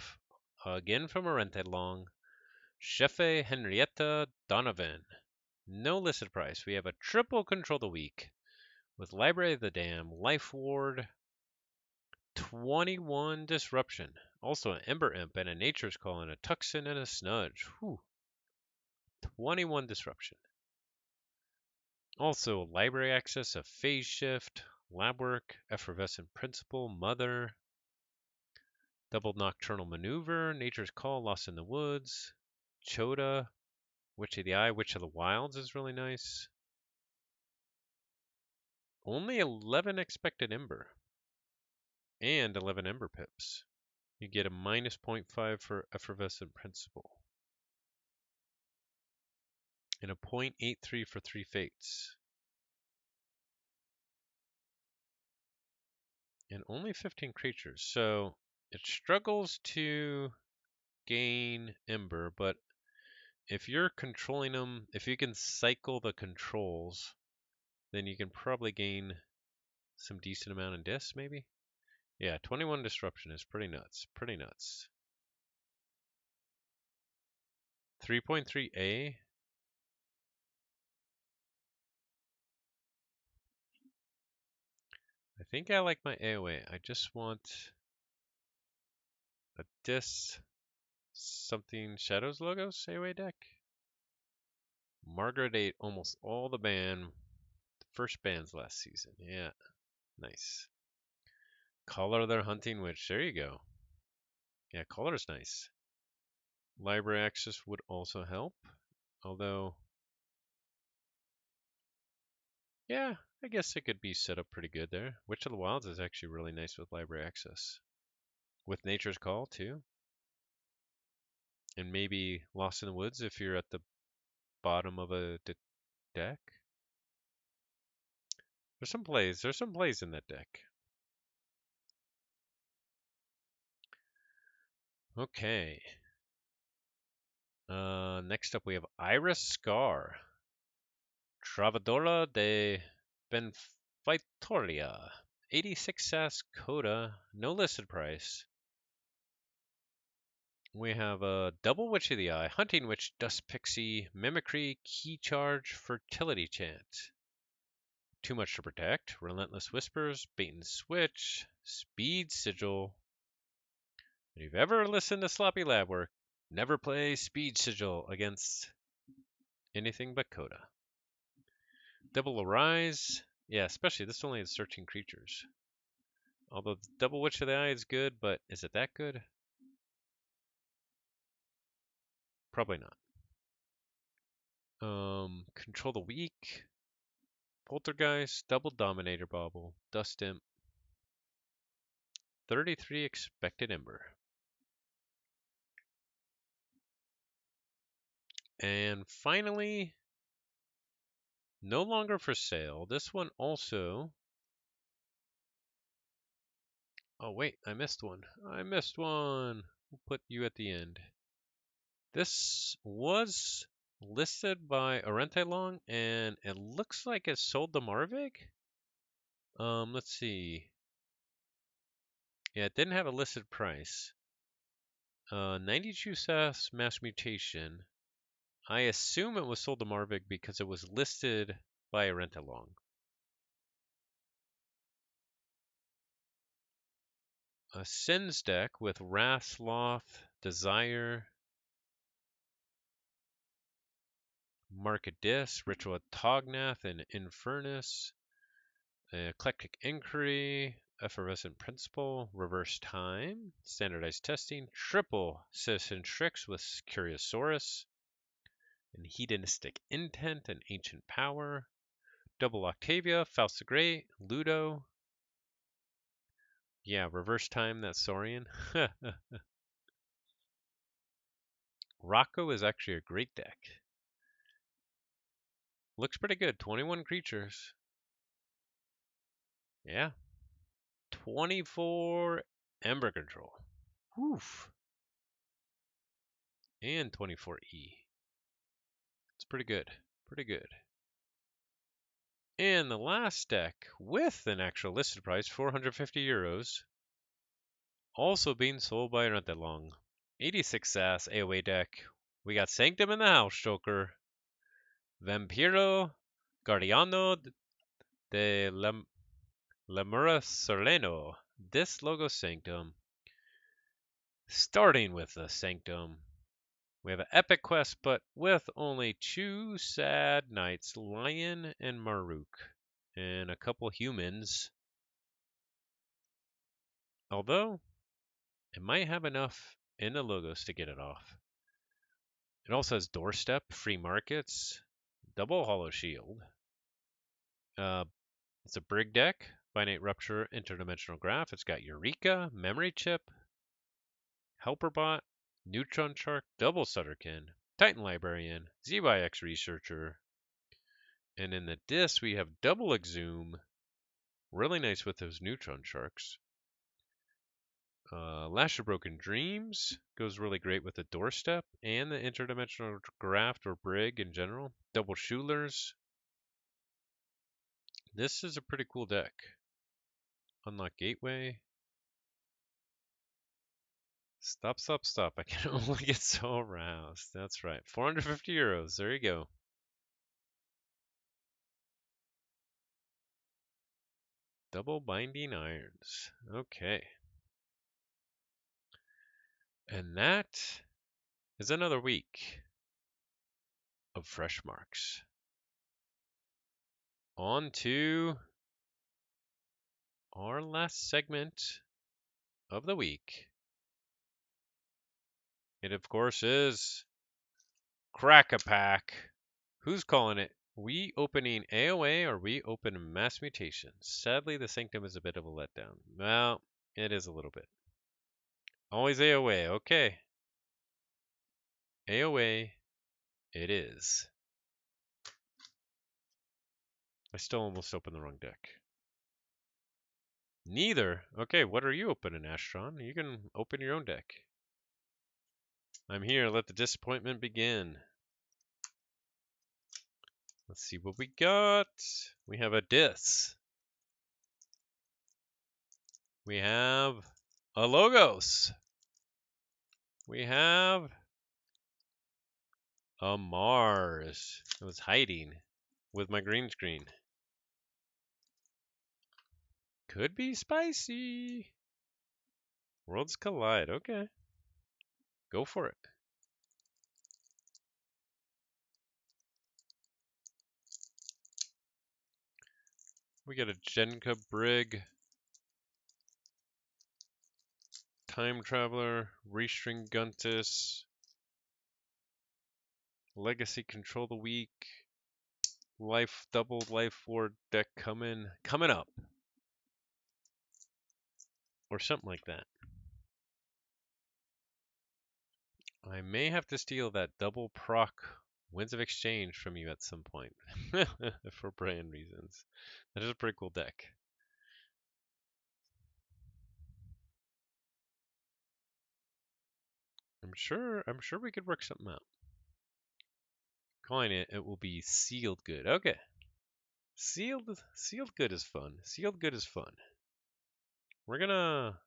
again from Arentelong, Chefe Henrietta Donovan. No listed price. We have a triple control the week with Library of the Dam, Life Ward, 21 Disruption. Also an Ember Imp and a Nature's Call and a Tuxin and a Snudge. Whew. 21 Disruption. Also Library Access, a Phase Shift, Lab Work, Effervescent Principle, Mother, Double Nocturnal Maneuver, Nature's Call, Lost in the Woods, Chota, Witch of the Eye, Witch of the Wilds is really nice. Only 11 expected Ember. And 11 Ember Pips. You get a minus 0.5 for Effervescent Principle. And a 0.83 for 3 Fates. And only 15 creatures. So it struggles to gain Ember, but if you're controlling them, if you can cycle the controls, then you can probably gain some decent amount in disc, maybe? Yeah, 21 Disruption is pretty nuts. Pretty nuts. 3.3A. I think I like my AOA. I just want a disc something Shadows Logos AOA deck. Margaret ate almost all the first bans last season. Yeah, nice. Color their Hunting Witch. There you go. Yeah, color's nice. Library access would also help. Although, yeah, I guess it could be set up pretty good there. Witch of the Wilds is actually really nice with library access. With Nature's Call, too. And maybe Lost in the Woods if you're at the bottom of a deck. There's some plays in that deck. Okay. Next up we have Iris Scar. Travadora de Benfaitoria. 86 SAS Coda, no listed price. We have a Double Witch of the Eye, Hunting Witch, Dust Pixie, Mimicry, Key Charge, Fertility Chant. Too Much to Protect, Relentless Whispers, Bait and Switch, Speed Sigil. If you've ever listened to Sloppy Lab Work, never play Speed Sigil against anything but Coda. Double Arise. Yeah, especially this only has 13 creatures. Although Double Witch of the Eye is good, but is it that good? Probably not. Control the Weak. Poltergeist, Double Dominator Bauble, Dust Imp. 33 expected Ember. And finally, no longer for sale. This one also. Oh, wait, I missed one. I missed one. We'll put you at the end. This was listed by Arentelong, and it looks like it sold to Marvig. Let's see. Yeah, it didn't have a listed price. 92 SAS Mass Mutation. I assume it was sold to Marvig because it was listed by Arentelong. A Sins deck with Wrathloth, Desire, Markadis, Ritual Tognath, and Infernus. Eclectic Inquiry, Effervescent Principle, Reverse Time, Standardized Testing, Triple Citizen Tricks with Curiosaurus, and Hedonistic Intent and Ancient Power, Double Octavia, Faust the Great, Ludo. Yeah, Reverse Time, that's Saurian. Rocco is actually a great deck. Looks pretty good, 21 creatures. Yeah. 24 Ember Control. Woof. And 24E. It's pretty good. Pretty good. And the last deck, with an actual listed price, 450 euros, also being sold by Rentelong. 86 SAS AoE deck. We got Sanctum in the house, Joker. Vampiro Guardiano de Lemura Sereno. This logo Sanctum. Starting with the Sanctum. We have an epic quest, but with only 2 sad knights, Lion and Maruk, and a couple humans. Although, it might have enough in the logos to get it off. It also has Doorstep, Free Markets, Double Hollow Shield. It's a Brig deck, Finite Rupture, Interdimensional Graph. It's got Eureka, Memory Chip, Helperbot, Neutron Shark, Double Sutterkin, Titan Librarian, ZYX Researcher. And in the disc, we have Double Exhume. Really nice with those Neutron Sharks. Lash of Broken Dreams goes really great with the Doorstep and the Interdimensional Graft or Brig in general. Double Shoelers. This is a pretty cool deck. Unlock Gateway. Stop, stop, stop. I can only get so aroused. That's right. 450 euros. There you go. Double Binding Irons. Okay. And that is another week of fresh marks. On to our last segment of the week. It, of course, is Crack-a-Pack. Who's calling it? We opening AoA or we open Mass Mutation? Sadly, the Sanctum is a bit of a letdown. Well, it is a little bit. Always AoA. Okay. AoA it is. I still almost opened the wrong deck. Neither. Okay, what are you opening, Astron? You can open your own deck. I'm here. Let the disappointment begin. Let's see what we got. We have a Dis. We have a Logos. We have a Mars. I was hiding with my green screen. Could be spicy. Worlds collide. Okay. Go for it. We got a Genka Brig, Time Traveler, Restring Guntus, Legacy Control the Week, Life Double Life Ward deck coming up. Or something like that. I may have to steal that double proc Winds of Exchange from you at some point. For brand reasons. That is a pretty cool deck. I'm sure we could work something out. Calling it will be sealed good. Okay. Sealed good is fun. Sealed good is fun. We're gonna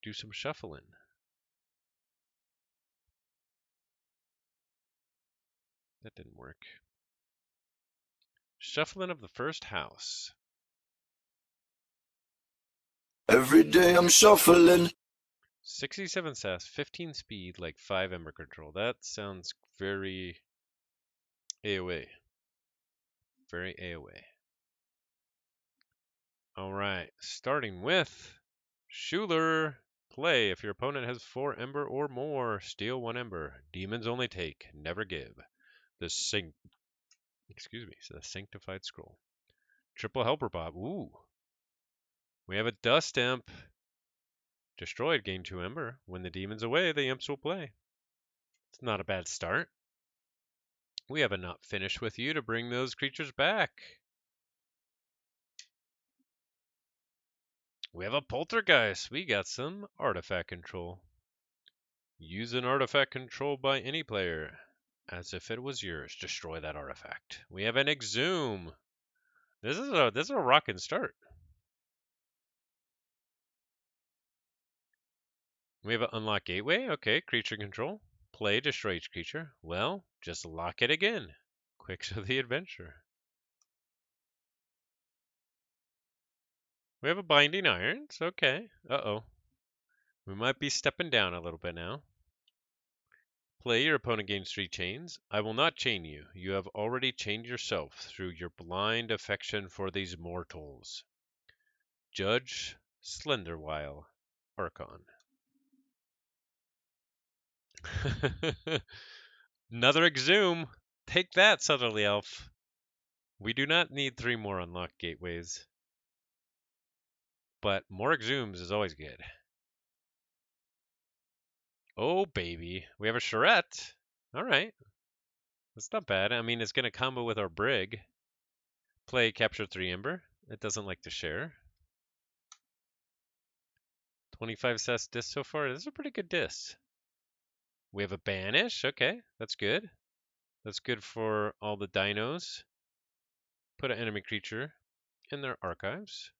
do some shuffling. That didn't work. Shuffling of the first house. Every day I'm shuffling. 67 SAS, 15 speed, like 5 Ember control. That sounds very AoA. Very AoA. Alright, starting with Schuler. Play. If your opponent has 4 Ember or more, steal 1 Ember. Demons only take, never give. The Sanctified Scroll. Triple Helper Bob. Ooh. We have a Dust Imp. Destroyed, gain 2 Ember. When the demon's away, the imps will play. It's not a bad start. We have a Not Finished With You to bring those creatures back. We have a Poltergeist. We got some artifact control. Use an artifact controlled by any player as if it was yours. Destroy that artifact. We have an Exhume. This is a rockin' start. We have an unlock gateway. Okay, creature control. Play, destroy each creature. Well, just lock it again. Quick to the adventure. We have a binding irons. Okay. Uh-oh. We might be stepping down a little bit now. Play, your opponent gains 3 chains. I will not chain you. You have already chained yourself through your blind affection for these mortals. Judge Slenderwile Archon. Another exhume. Take that, Southerly Elf. We do not need 3 more unlocked gateways. But more exhumes is always good. Oh, baby. We have a charrette. All right. That's not bad. I mean, it's going to combo with our brig. Play, capture 3 ember. It doesn't like to share. 25 cess disc so far. This is a pretty good disc. We have a banish. Okay, that's good. That's good for all the dinos. Put an enemy creature in their archives.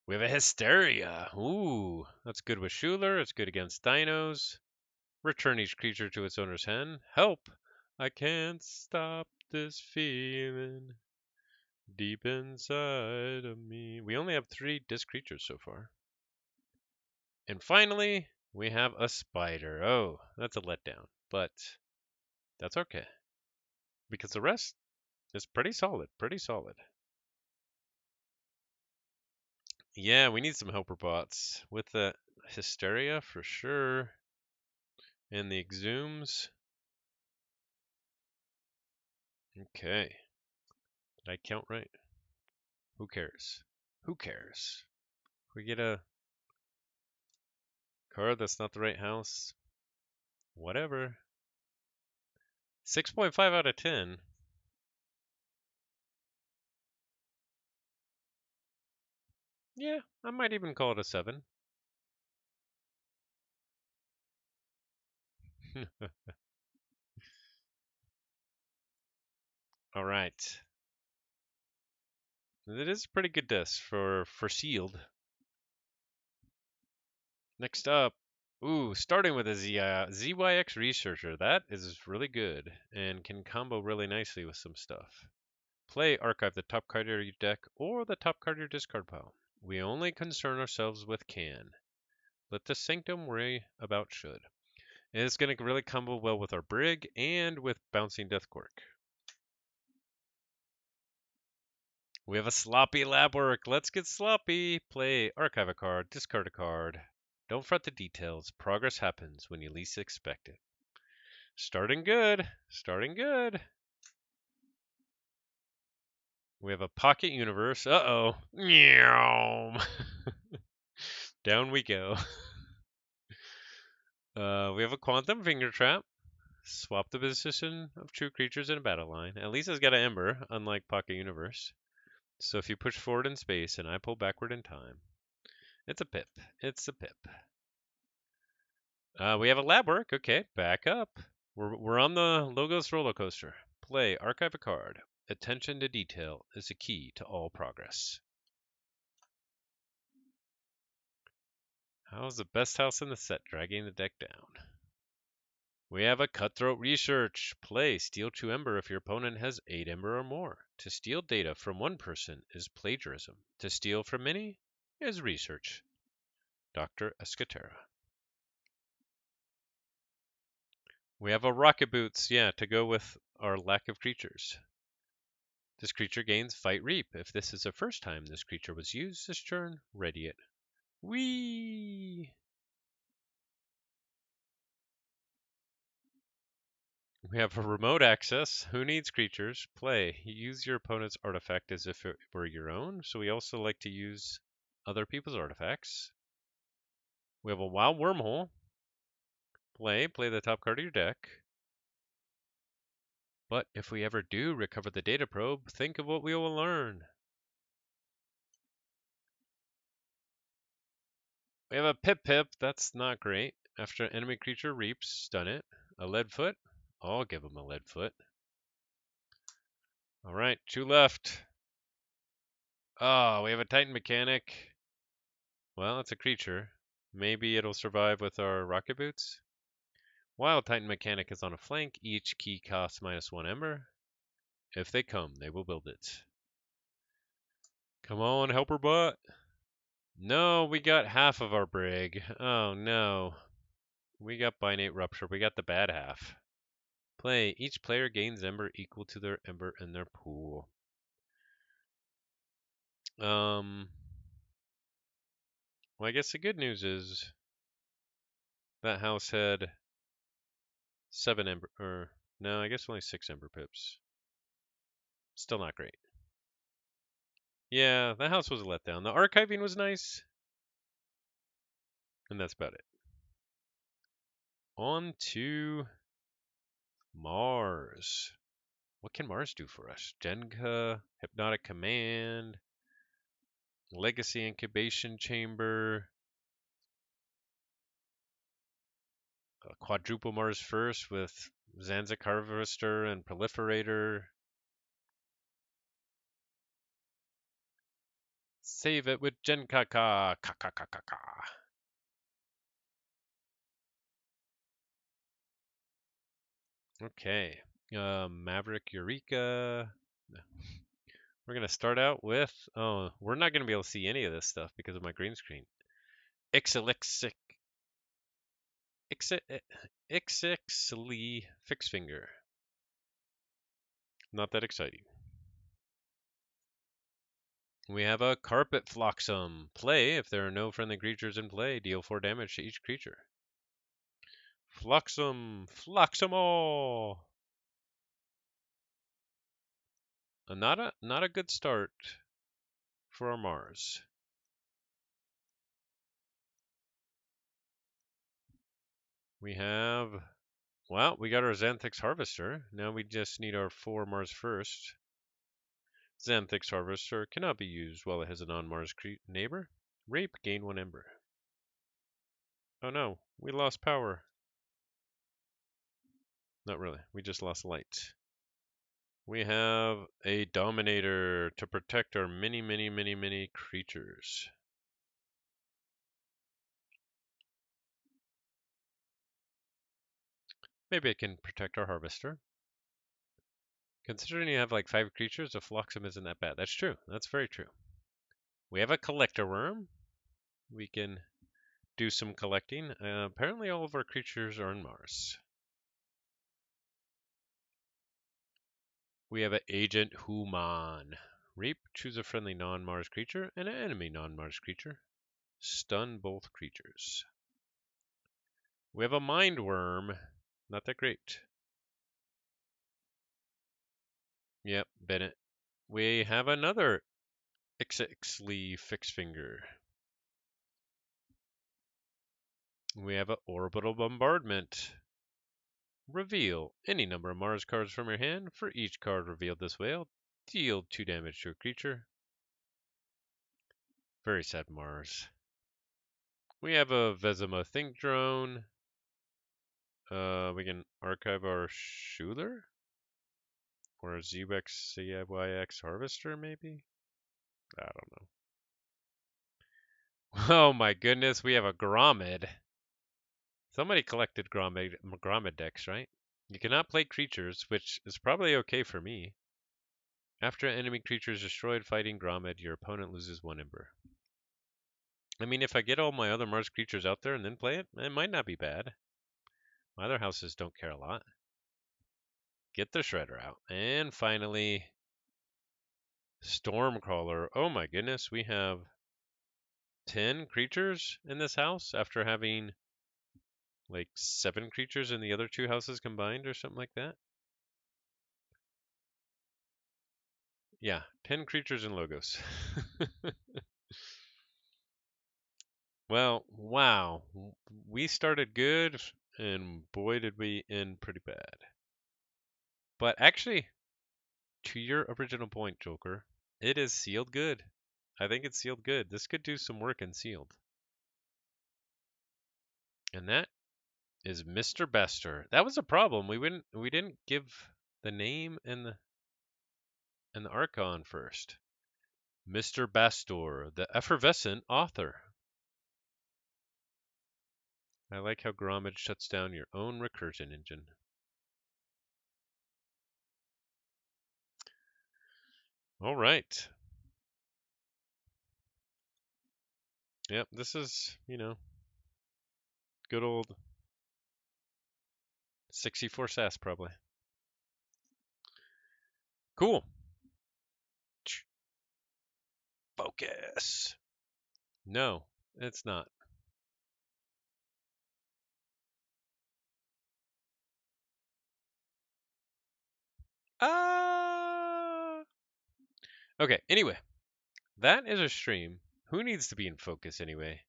We have a Hysteria. Ooh, that's good with Schuler. It's good against dinos. Return each creature to its owner's hand. Help! I can't stop this feeling deep inside of me. We only have 3 disc creatures so far. And finally, we have a spider. Oh, that's a letdown, but that's okay. Because the rest is pretty solid, pretty solid. Yeah, we need some helper bots with the Hysteria for sure. And the exhumes. Okay. Did I count right? Who cares? Who cares? If we get a card that's not the right house, whatever. 6.5 out of 10. Yeah, I might even call it a 7. All right. It is a pretty good disc for sealed. Next up, ooh, starting with a ZYX Researcher. That is really good and can combo really nicely with some stuff. Play, archive the top card of your deck or the top card of your discard pile. We only concern ourselves with can. Let the Sanctum worry about should. And it's going to really combo well with our Brig and with Bouncing Death Quirk. We have a sloppy lab work. Let's get sloppy. Play, archive a card, discard a card. Don't fret the details. Progress happens when you least expect it. Starting good. Starting good. We have a pocket universe. Uh-oh. Down we go. We have a quantum finger trap. Swap the position of true creatures in a battle line. At least it's got an ember, unlike pocket universe. So if you push forward in space and I pull backward in time, it's a pip. It's a pip. We have a lab work. Okay, back up. We're on the Logos roller coaster. Play, archive a card. Attention to detail is a key to all progress. How's the best house in the set dragging the deck down? We have a Cutthroat Research. Play, steal 2 Ember if your opponent has 8 Ember or more. To steal data from one person is plagiarism. To steal from many is research. Dr. Escatera. We have a Rocket Boots, yeah, to go with our lack of creatures. This creature gains Fight Reap. If this is the first time this creature was used this turn, ready it. Whee! We have a remote access. Who needs creatures? Play. Use your opponent's artifact as if it were your own. So we also like to use other people's artifacts. We have a wild wormhole. Play the top card of your deck. But if we ever do recover the data probe, think of what we will learn. We have a Pip. That's not great. After an enemy creature reaps, stun it. A Leadfoot. I'll give him a Leadfoot. All right, 2 left. Oh, we have a Titan Mechanic. Well, it's a creature. Maybe it'll survive with our rocket boots. Wild Titan mechanic is on a flank. Each key costs -1 ember. If they come, they will build it. Come on, helper butt. No, we got half of our brig. Oh no. We got Binate Rupture. We got the bad half. Play. Each player gains ember equal to their ember in their pool. Well, I guess the good news is that house had 7 ember, or no, I guess only 6 ember pips. Still not great. Yeah, that house was a letdown. The archiving was nice, and that's about it. On to Mars. What can Mars do for us? Genka, Hypnotic Command, Legacy Incubation Chamber, Quadruple Mars first with Zanzic Harvester and Proliferator. Save it with Genkaka. Okay. Maverick Eureka. We're going to start out with, oh, we're not going to be able to see any of this stuff because of my green screen. Ixilixic. Ixixli Fix Finger. Not that exciting. We have a Carpet Flotsam. Play. If there are no friendly creatures in play, deal 4 damage to each creature. Flotsam. Floxamo. Not a good start for our Mars. We have, well, we got our Xanthix Harvester. Now we just need our 4 Mars first. Xanthix Harvester cannot be used while it has a non-Mars neighbor. Rape, gain 1 ember. Oh no, we lost power. Not really, we just lost light. We have a Dominator to protect our many creatures. Maybe it can protect our Harvester. Considering you have like 5 creatures, a Flotsam isn't that bad. That's true. That's very true. We have a Collector Worm. We can do some collecting. Apparently all of our creatures are on Mars. We have an Agent Human. Reap, choose a friendly non-Mars creature and an enemy non-Mars creature. Stun both creatures. We have a Mind Worm. Not that great. Yep, Bennett. We have another Ixixli Fix Finger. We have an Orbital Bombardment. Reveal any number of Mars cards from your hand. For each card revealed this way, deal 2 damage to a creature. Very sad Mars. We have a Vezima Think Drone. We can archive our Schuler? Or a ZX CYX Harvester, maybe? I don't know. Oh my goodness, we have a Gromid. Somebody collected Gromid decks, right? You cannot play creatures, which is probably okay for me. After an enemy creature is destroyed fighting Gromid, your opponent loses 1 ember. I mean, if I get all my other Mars creatures out there and then play it, it might not be bad. My other houses don't care a lot. Get the Shredder out. And finally, Stormcrawler. Oh my goodness, we have 10 creatures in this house after having like 7 creatures in the other 2 houses combined or something like that. Yeah, 10 creatures in Logos. Well, wow. We started good, and boy did we end pretty bad. But actually, to your original point, Joker, it is sealed good. I think it's sealed good. This could do some work in sealed. And that is Mr. Bester. That was a problem. We didn't give the name and the Archon first. Mr. Bastor, the effervescent author. I like how Grommet shuts down your own recursion engine. All right. Yep, this is, good old 64 SAS probably. Cool. Focus. No, it's not. Ah. Okay, anyway, that is a stream. Who needs to be in focus anyway?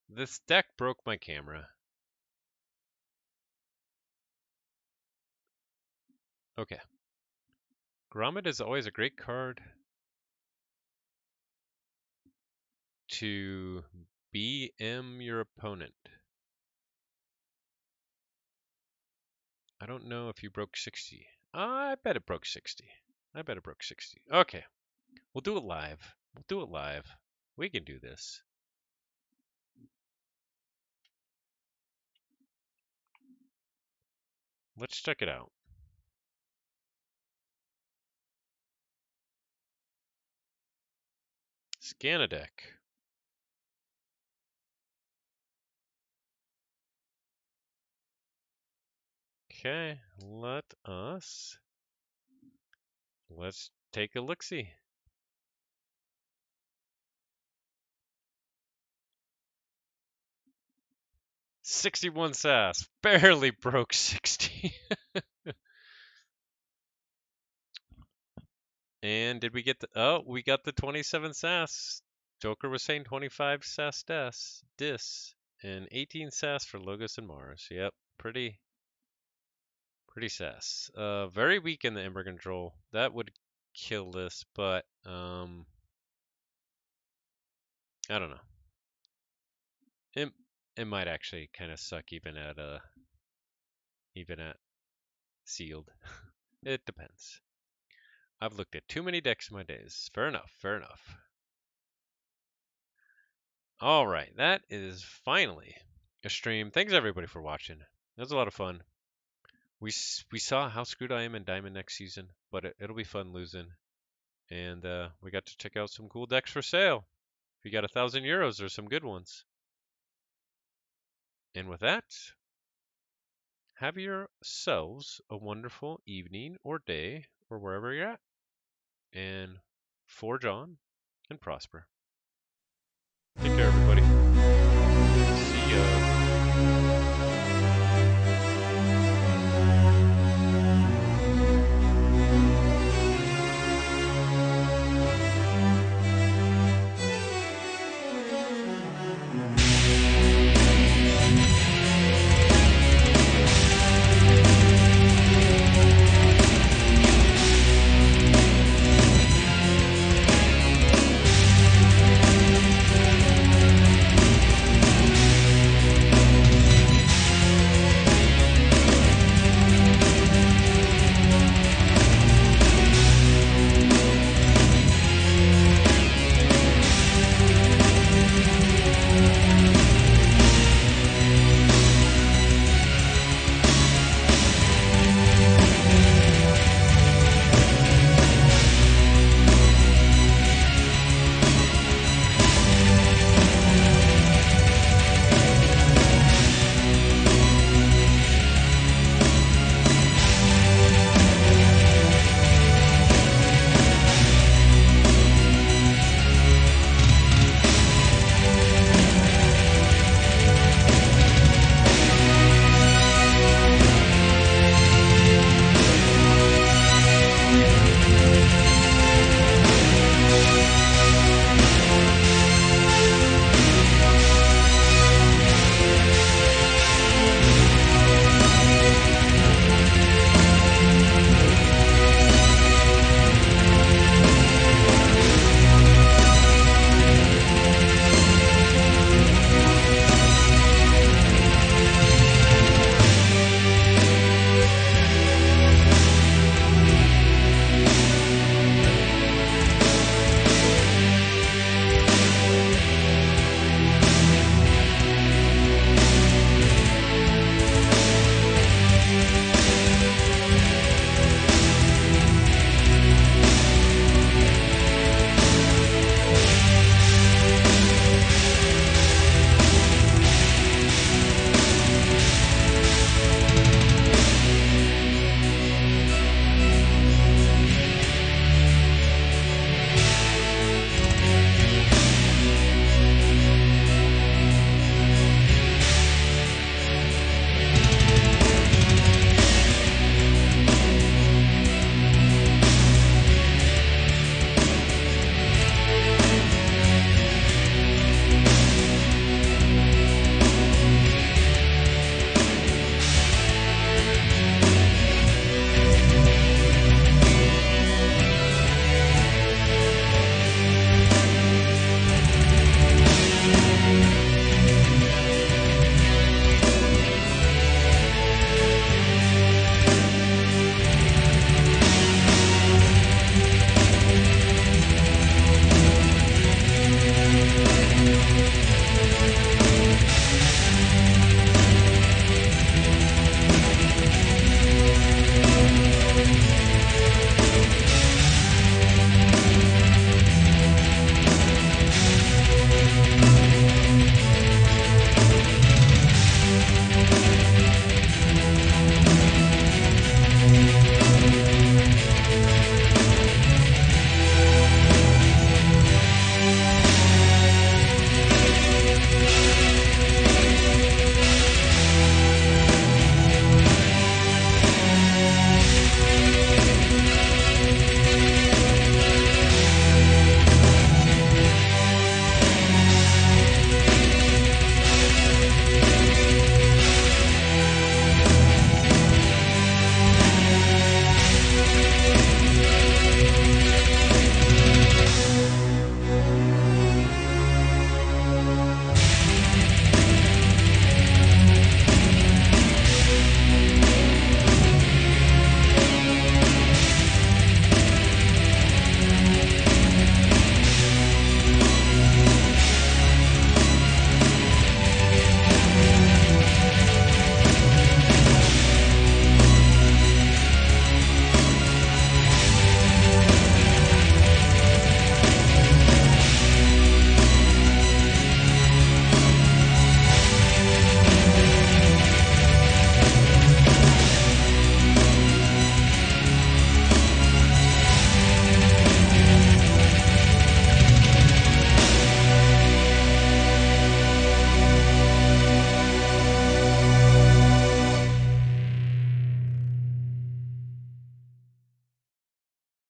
This deck broke my camera. Okay. Grommet is always a great card to BM your opponent. I don't know if you broke 60. I bet it broke 60. I bet it broke 60. Okay. We'll do it live. We'll do it live. We can do this. Let's check it out. Scan a deck. Okay, let's take a look-see. $61 SAS, barely broke 60. And did we get we got the 27 SAS. Joker was saying 25 SAS dis, and 18 SAS for Logos and Mars. Yep, pretty SAS. Very weak in the Ember Control. That would kill this, but I don't know. It might actually kind of suck even at sealed. It depends. I've looked at too many decks in my days. Fair enough, fair enough. All right, that is finally a stream. Thanks everybody for watching. That was a lot of fun. We saw how screwed I am in Diamond next season, but it'll be fun losing. And we got to check out some cool decks for sale. If you got €1,000, there's some good ones. And with that, have yourselves a wonderful evening or day or wherever you're at. And forge on and prosper. Take care, everybody.